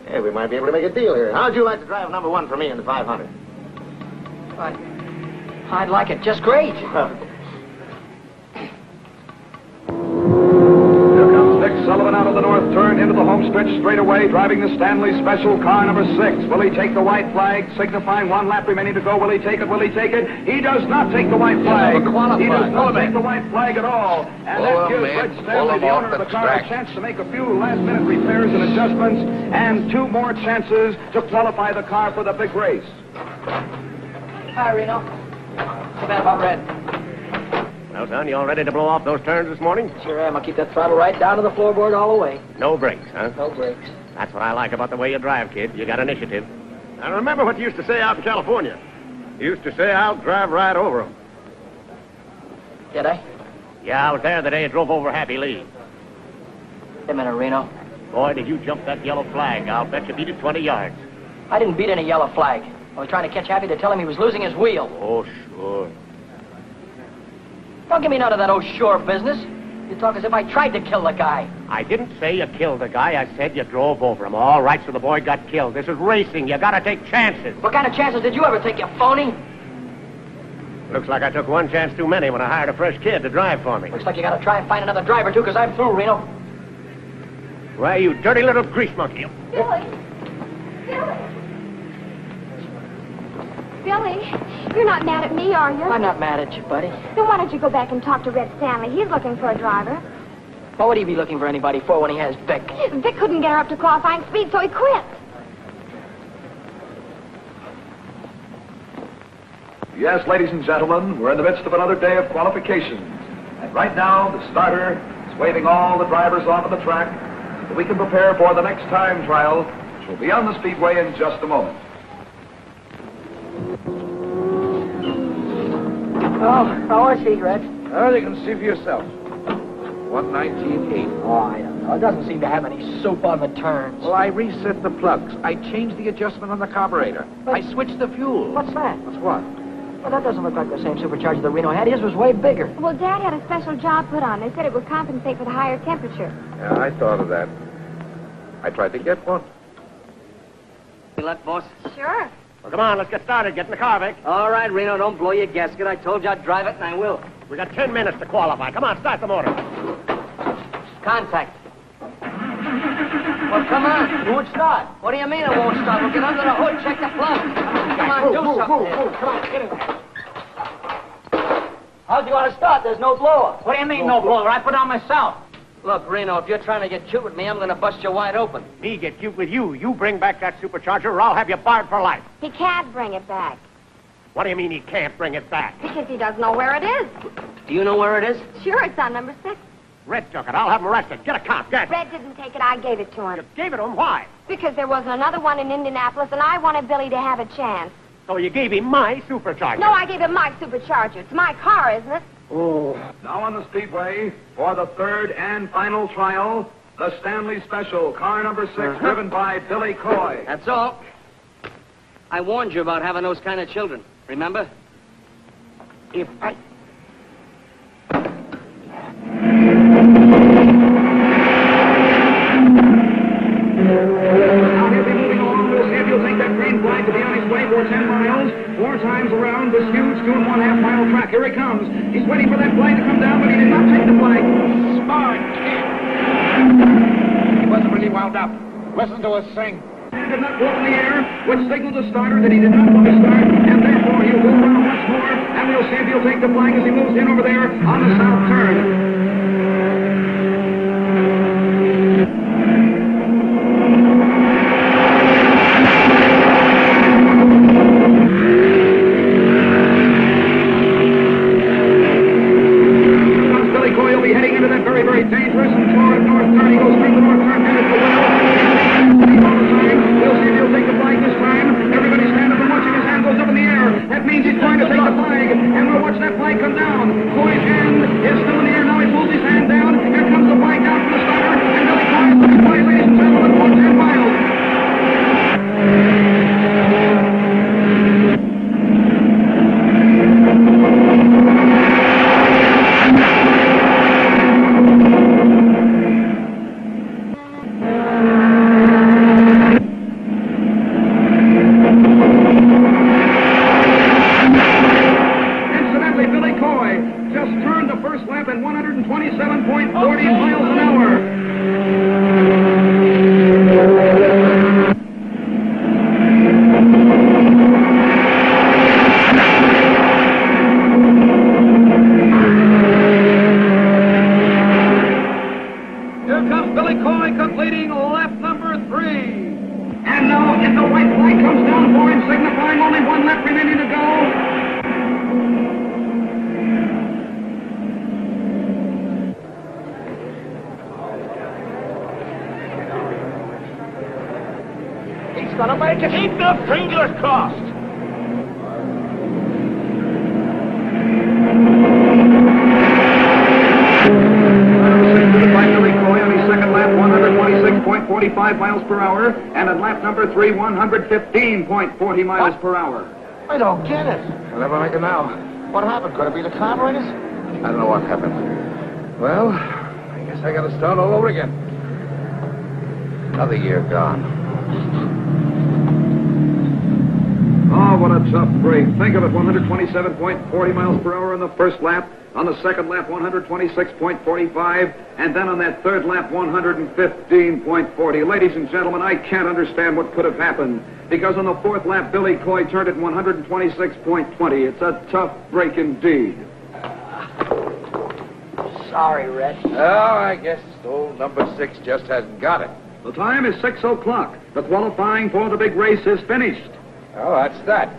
Yeah, we might be able to make a deal here. How'd you like to drive number 1 for me in the 500? I'd like it just great. Dick Sullivan out of the north turn into the home stretch straight away, driving the Stanley Special, car number 6. Will he take the white flag, signifying 1 lap remaining to go? Will he take it? Will he take it? He does not take the white flag. He does not take the white flag at all. And that gives Red Stanley, the owner of the car, a chance to make a few last-minute repairs and adjustments, and 2 more chances to qualify the car for the big race. Hi, Reno. Too bad about Red. Well, son, you all ready to blow off those turns this morning? Sure am. I'll keep that throttle right down to the floorboard all the way. No brakes, huh? No brakes. That's what I like about the way you drive, kid. You got initiative. I remember what you used to say out in California. You used to say, I'll drive right over them. Did I? Yeah, I was there the day you drove over Happy Lee. Wait a minute, Reno. Boy, did you jump that yellow flag. I'll bet you beat it 20 yards. I didn't beat any yellow flag. I was trying to catch Happy to tell him he was losing his wheel. Oh, sure. Don't give me none of that oh sure business. You talk as if I tried to kill the guy. I didn't say you killed the guy. I said you drove over him. All right, so the boy got killed. This is racing. You gotta take chances. What kind of chances did you ever take, you phony? Looks like I took 1 chance too many when I hired a fresh kid to drive for me. Looks like you gotta try and find another driver, too, because I'm through, Reno. Why, you dirty little grease monkey. Billy, you're not mad at me, are you? I'm not mad at you, buddy. Then why don't you go back and talk to Red Stanley? He's looking for a driver. What would he be looking for anybody for when he has Vic? Vic couldn't get her up to qualifying speed, so he quit. Yes, ladies and gentlemen, we're in the midst of another day of qualifications. And right now, the starter is waving all the drivers off of the track so that we can prepare for the next time trial, which will be on the speedway in just a moment. Oh, how is he, Red? Oh, you can see for yourself. 119.8. Oh, I don't know. It doesn't seem to have any soup on the turns. Well, I reset the plugs. I changed the adjustment on the carburetor. I switched the fuel. What's that? What's what? Well, that doesn't look like the same supercharger that Reno had. His was way bigger. Well, Dad had a special job put on. They said it would compensate for the higher temperature. Yeah, I thought of that. I tried to get one. Good luck, boss. Sure. Well, come on, let's get started. Get in the car, Vic. All right, Reno, don't blow your gasket. I told you I'd drive it, and I will. We got 10 minutes to qualify. Come on, start the motor. Contact. Well, come on. It won't start. What do you mean it won't start? We'll get under the hood, check the plug. Come on, do something. Come on, get in there. How'd you want to start? There's no blower. What do you mean, no blower? I put on myself. Look, Reno, if you're trying to get cute with me, I'm going to bust you wide open. Me get cute with you. You bring back that supercharger, or I'll have you barred for life. He can't bring it back. What do you mean he can't bring it back? Because he doesn't know where it is. Do you know where it is? Sure, it's on number 6. Red took it. I'll have him arrested. Get a cop. Get. Red didn't take it. I gave it to him. You gave it to him? Why? Because there wasn't another one in Indianapolis, and I wanted Billy to have a chance. So you gave him my supercharger? No, I gave him my supercharger. It's my car, isn't it? Oh. Now on the speedway, for the third and final trial, the Stanley Special, car number 6, driven by Billy Coy. That's all. I warned you about having those kind of children. Remember? If I... Now he'll be moving along. We'll see if he'll take that green flag to be on his way for 10 miles. 4 times around this huge 2 1/2 mile track. Here he comes. He's waiting for that flag to come down, but he did not take the flag. Smart kid. He wasn't really wound up. Listen to us sing. He did not go up in the air, which signaled the starter that he did not want to start, and therefore he'll go around once more, and we'll see if he'll take the flag as he moves in over there on the south turn. dangerous, and toward north turn. He goes through the north turn, headed for well. We'll see if he'll take the flag this time. Everybody stand up and watching. His hand goes up in the air. That means he's going to take the flag, and we'll watch that flag come down. Coy's hand is still in the air. Now he pulls his hand down. Here comes the flag down from the starter, and Billy Coy is looking by, ladies and gentlemen, for 10 miles. Keep the fingers crossed. By Billy Coy on his second lap, 126.45 miles per hour, and at lap number 3, 115.40 miles per hour. I don't get it. I'll never make it now. What happened? Could it be the carburetors? I don't know what happened. Well, I guess I gotta start all over again. Another year gone. Oh, what a tough break. Think of it, 127.40 miles per hour on the first lap. On the second lap, 126.45. And then on that third lap, 115.40. Ladies and gentlemen, I can't understand what could have happened. Because on the fourth lap, Billy Coy turned at 126.20. It's a tough break indeed. Sorry, Red. Oh, I guess old number 6 just hasn't got it. The time is 6 o'clock. The qualifying for the big race is finished. Oh, that's that.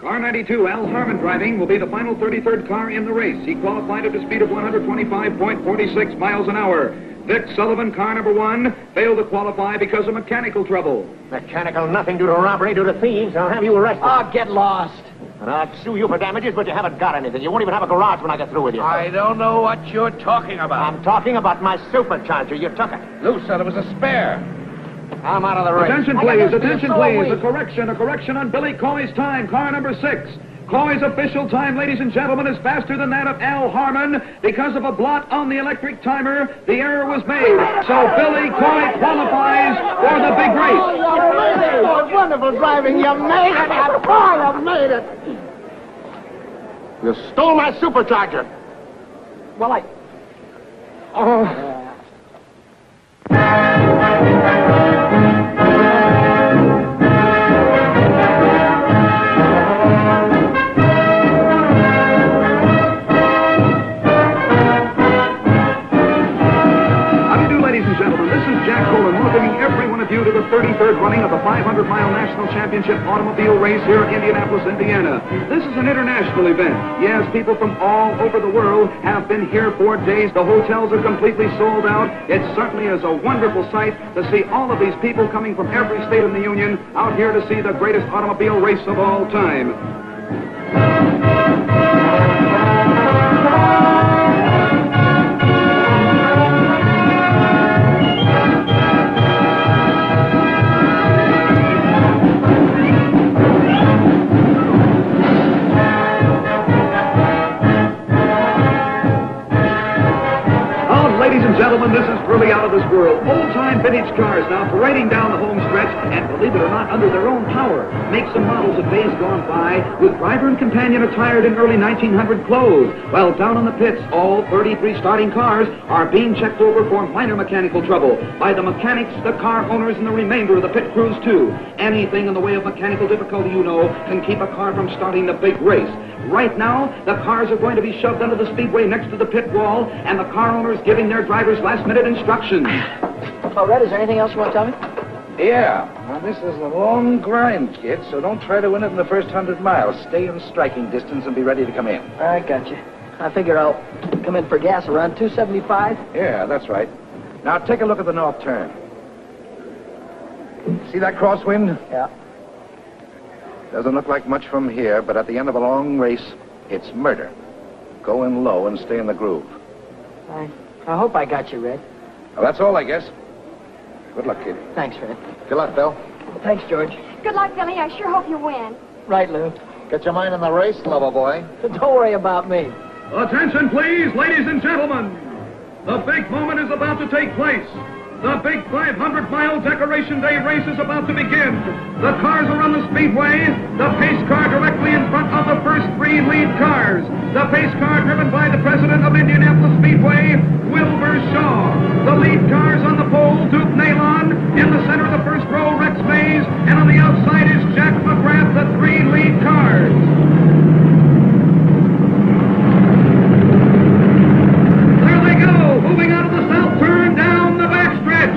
Car 92, Al Harmon driving, will be the final 33rd car in the race. He qualified at a speed of 125.46 miles an hour. Vic Sullivan, car number 1, failed to qualify because of mechanical trouble. Mechanical nothing due to robbery, due to thieves. I'll have you arrested. Oh, get lost. And I'll sue you for damages, but you haven't got anything. You won't even have a garage when I get through with you. I don't know what you're talking about. I'm talking about my supercharger. You took it. Lou said it was a spare. I'm out of the race. Attention, please, attention, please. A correction on Billy Coy's time, car number 6. Coy's official time, ladies and gentlemen, is faster than that of Al Harmon. Because of a blot on the electric timer, the error was made. So Billy Coy qualifies for the big race. Oh, wonderful driving. You made it. Oh, you made it. You stole my supercharger. Well, Oh. You to the 33rd running of the 500-mile National Championship Automobile Race here in Indianapolis, Indiana. This is an international event. Yes, people from all over the world have been here for days. The hotels are completely sold out. It certainly is a wonderful sight to see all of these people coming from every state in the Union out here to see the greatest automobile race of all time. Gentlemen, this is really out of this world. Old-time vintage cars now parading down the home stretch, and believe it or not, under their own power. Makes and models of days gone by, with driver and companion attired in early 1900 clothes. While down in the pits, all 33 starting cars are being checked over for minor mechanical trouble by the mechanics, the car owners, and the remainder of the pit crews, too. Anything in the way of mechanical difficulty, you know, can keep a car from starting the big race. Right now, the cars are going to be shoved under the speedway next to the pit wall, and the car owners giving their drivers last-minute instructions. Oh, Red, is there anything else you want to tell me? Yeah. Now, this is a long grind, kid, so don't try to win it in the first 100 miles. Stay in striking distance and be ready to come in. I got you. I figure I'll come in for gas around 275. Yeah, that's right. Now take a look at the north turn. See that crosswind? Yeah. Doesn't look like much from here, but at the end of a long race, it's murder. Go in low and stay in the groove. I hope I got you, Red. Well, that's all, I guess. Good luck, kid. Thanks, Red. Good luck, Bill. Thanks, George. Good luck, Billy. I sure hope you win. Right, Lou. Get your mind on the race, lover boy. Don't worry about me. Attention, please, ladies and gentlemen. The big moment is about to take place. The big 500-mile Decoration Day race is about to begin. The cars are on the speedway. The pace car directly in front of the first three lead cars. The pace car driven by the president of Indianapolis Speedway, Wilbur Shaw. The lead cars on the pole, Duke Nalon. In the center of the first row, Rex Mays. And on the outside is Jack McGrath, the three lead cars. There they go, moving out of the south turn down the backstretch.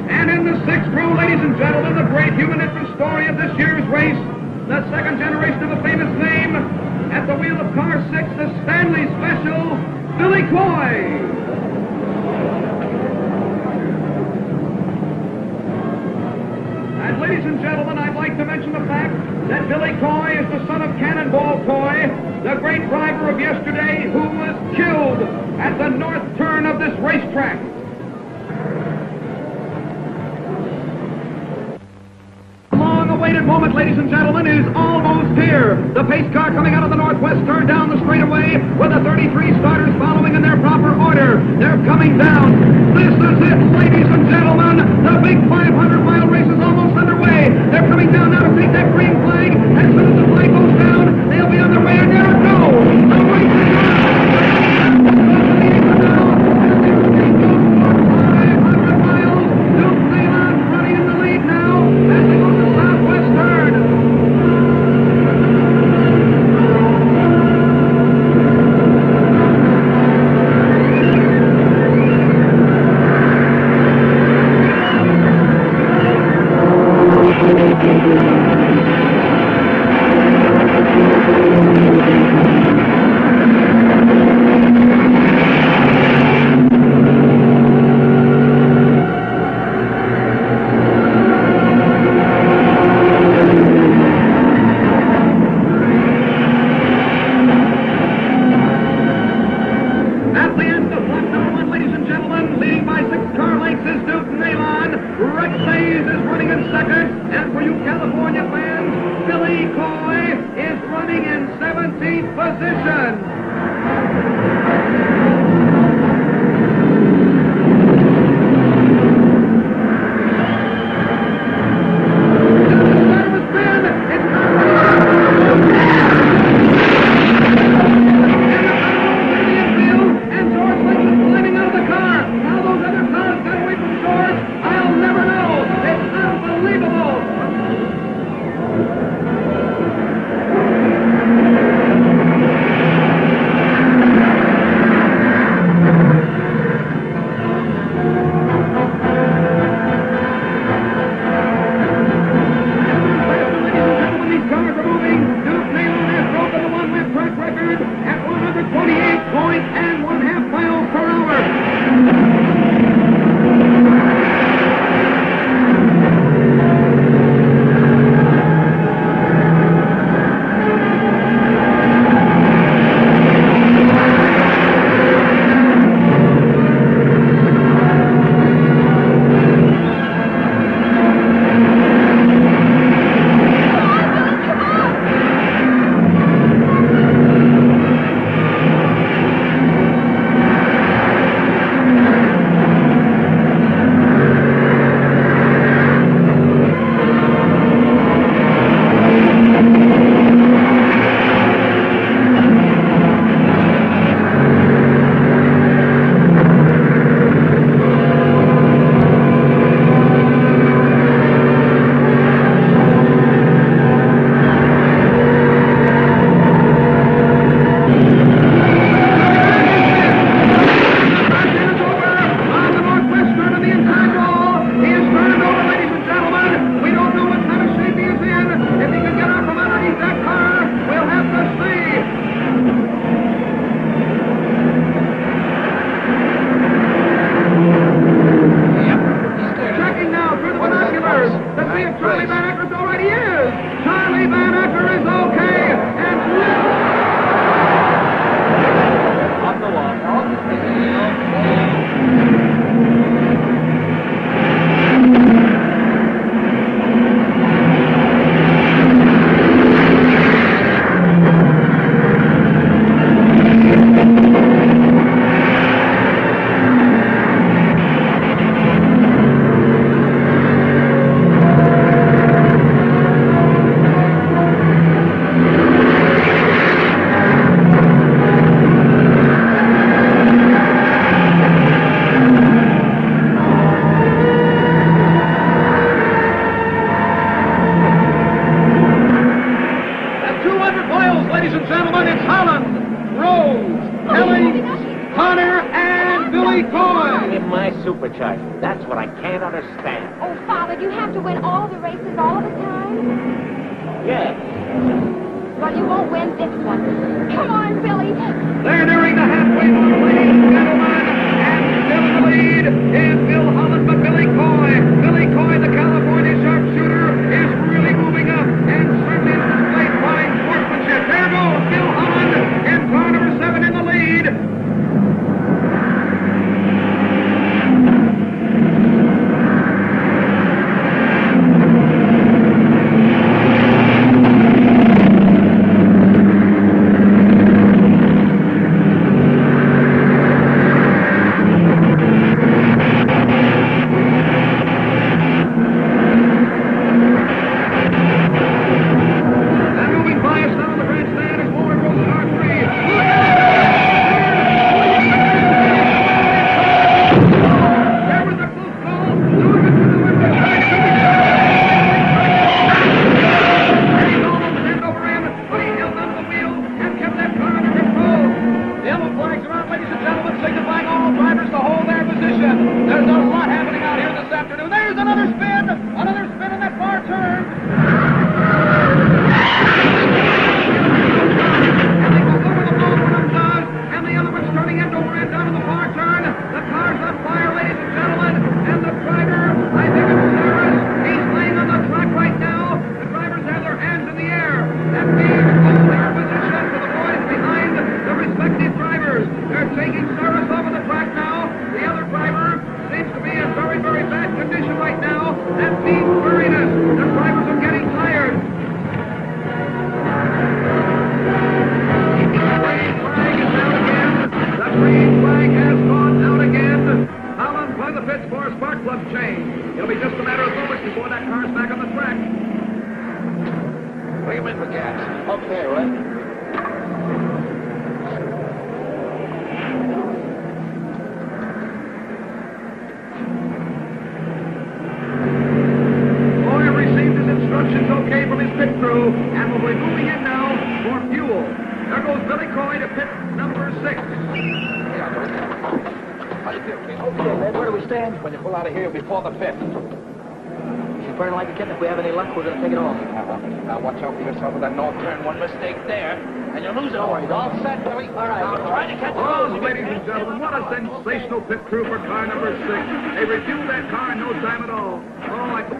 And in the sixth row, ladies and gentlemen, the great human interest story of this year's race, the second generation of a famous name, at the wheel of car 6, the Stanley Special, Billy Coy. And ladies and gentlemen, I'd like to mention the fact that Billy Coy is the son of Cannonball Coy, the great driver of yesterday who was killed at the north turn of this racetrack. Long-awaited moment, ladies and gentlemen, is almost here. The pace car coming out of the northwest turn down the straightaway with the 33 starters following in their proper order. They're coming down. This is it, ladies and gentlemen. The big 500-mile race is almost underway. They're coming down now to take that green flag. As soon as the flag goes down, they'll be on their way, and there it goes. The race is on. 500 miles. Duke Nalon running in the lead now as they go to the southwest turn. At the end of block number 1, ladies and gentlemen, leading by 6 car lengths is Duke Nalon. Rex Hayes is running in second. And for you California fans, Billy Coy is running in 17th position. supercharger. That's what I can't understand. Oh, Father, do you have to win all the races all of the time? Yeah. Well, you won't win this one. Come on, Billy. They're nearing the halfway mark, ladies and gentlemen. And still in the lead is Bill Holland, but Billy Coy. Billy Coy, the California sharpshooter, is really moving up and certainly displayed fine sportsmanship. There goes Bill Holland in car number 7 in the lead. Now watch out for yourself with that north turn. One mistake there, and you'll lose it. All right, all set, Billy. All right, now try to catch Oh, ladies and gentlemen, what a sensational pit crew for car number 6. They reviewed that car in no time at all.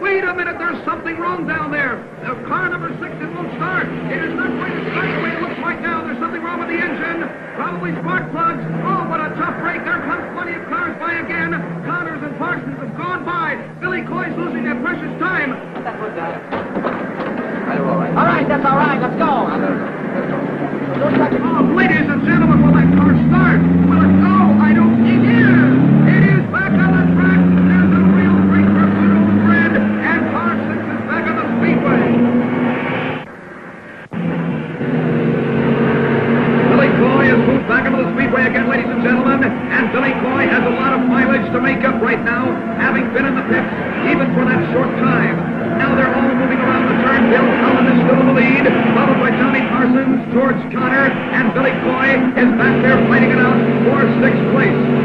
Wait a minute, there's something wrong down there. Car number 6, it won't start. It is not going to start the way it looks right now. There's something wrong with the engine. Probably spark plugs. Oh, what a tough break. There comes plenty of cars by again. Connors and Parsons have gone by. Billy Coy's losing their precious time. All right, that's all right. Let's go. Oh, ladies and gentlemen, will that car start? Will it go? I don't... It is! It is back on the track. There's a real break for good old Fred. And car 6 is back on the speedway. Billy Coy has moved back into the speedway again, ladies and gentlemen. And Billy Coy has a lot of mileage to make up right now, having been in the pits even for that short time. Now they're all moving around the turn. Bill Holland is still in the lead, followed by Johnny Parsons, George Connor, and Billy Coy is back there fighting it out for 6th place.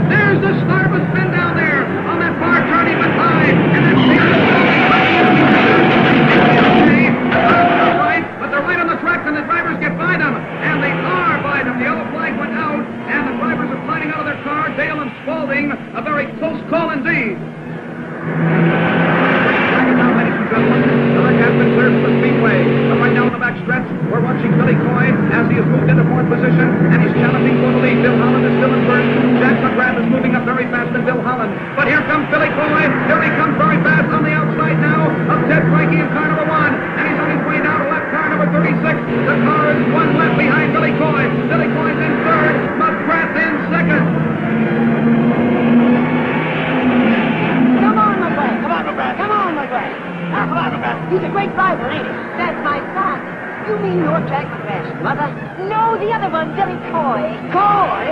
There's the start. very close call indeed. The wreck has been cleared from the speedway. But right now in the back stretch, we're watching Billy Coy as he has moved into fourth position, and he's challenging for the lead. Bill Holland is still in first. Jack McGrath is moving up very fast than Bill Holland. But here comes Billy Coy. Here he comes very fast on the outside now of Ted Frankie in car number 1. And he's on his way down to left car number 36. The car is one left behind Billy Coy. Billy Coy's in third. McGrath in second. Come on, McGrath. Come on, McGrath. Come on, McGrath. Now, come on, McGrath. He's a great driver, ain't he? That's my son. You mean you're Jack McGrath's mother? No, the other one, Billy Coy. Coy?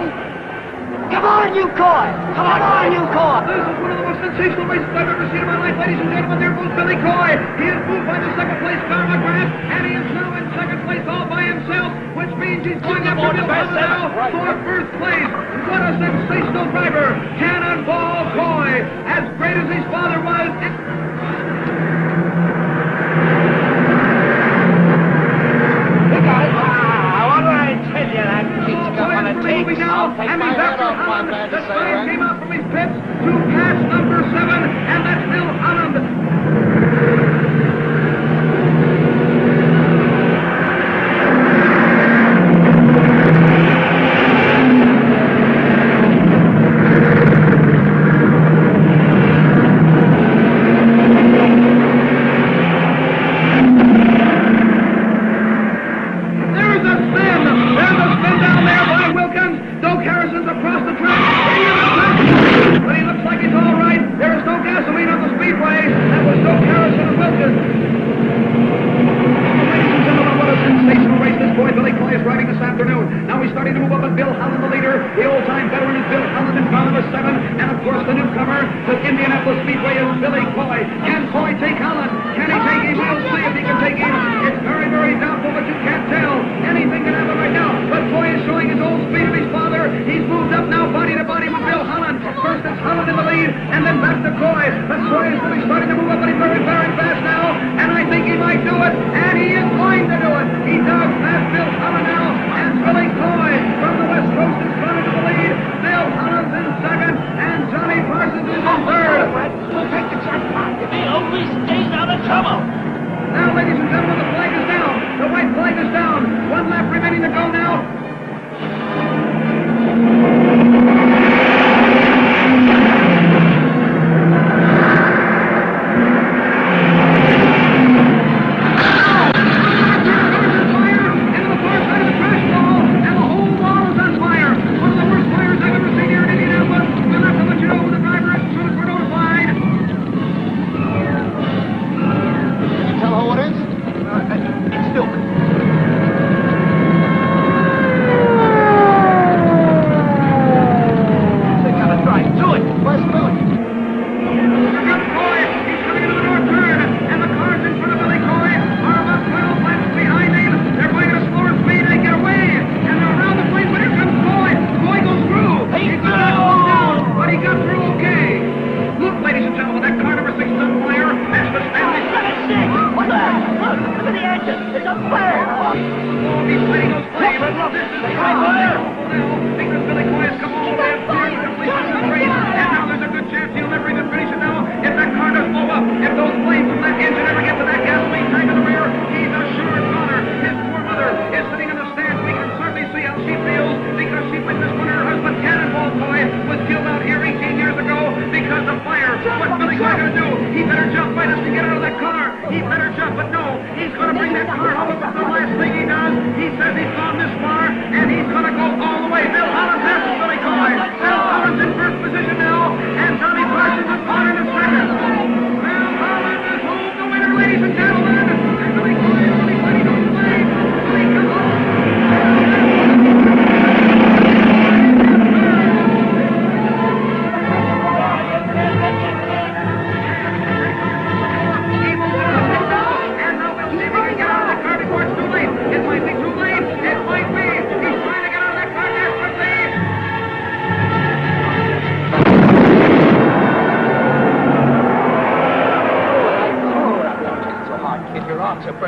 Come on, you Coy! Come on, you Coy! This is one of the most sensational races I've ever seen in my life, ladies and gentlemen. There goes Billy Coy. He is moved by the second place car, McGrath, and he is now in second place all by himself, which means he's going after Bill Holland now for first place. What a sensational driver! Cannonball Coy, as great as his father was. And he's after Holland. The sign came out from his pits to pass number 7, and that's Bill Holland. Indianapolis Speedway is Billy Coy. Can Coy take Holland? Can he take him? We'll see if he can take him. It's very, very doubtful, but you can't tell. Anything can happen right now. But Coy is showing his old speed of his father. He's moved up now body to body with Bill Holland. First it's Holland in the lead, and then back to Coy. But Coy is really starting to move up, but he's very, very fast now. And I think he might do it, and he is going to do it. He does pass Bill Holland now, and Billy Coy from the West Coast is running to the lead. Bill Holland's in second, and Johnny Parsons is in third. We'll take the jackpot if he only stays out of trouble. Now, ladies and gentlemen, the flag is down. The white flag is down. One lap remaining to go now.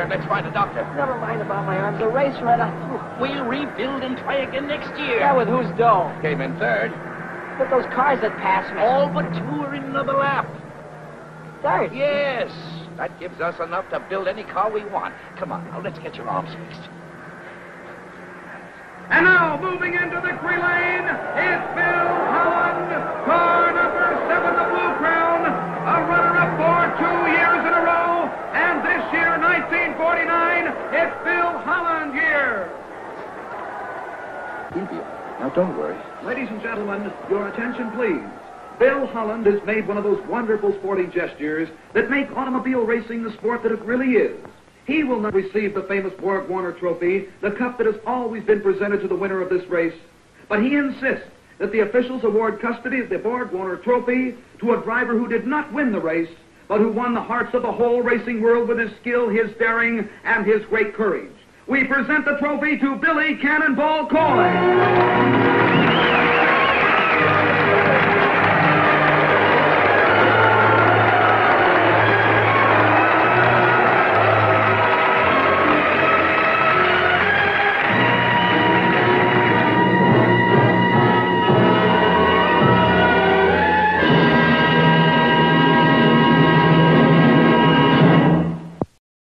Let's find a doctor. Never mind about my arms. The race right on. We'll rebuild and try again next year. Yeah, with whose dough? Came in third. Look at those cars that pass me. All but 2 are in another lap. Third? Yes. That gives us enough to build any car we want. Come on, now let's get your arms fixed. And now, moving into victory lane, is Bill Holland, car number 7, the Blue Crown, a runner-up for 2 years in a row, and this year, 1949, it's Bill Holland year. Now, don't worry. Ladies and gentlemen, your attention, please. Bill Holland has made one of those wonderful sporting gestures that make automobile racing the sport that it really is. He will not receive the famous Borg Warner Trophy, the cup that has always been presented to the winner of this race, but he insists that the officials award custody of the Borg Warner Trophy to a driver who did not win the race, but who won the hearts of the whole racing world with his skill, his daring, and his great courage. We present the trophy to Billy Cannonball Coy.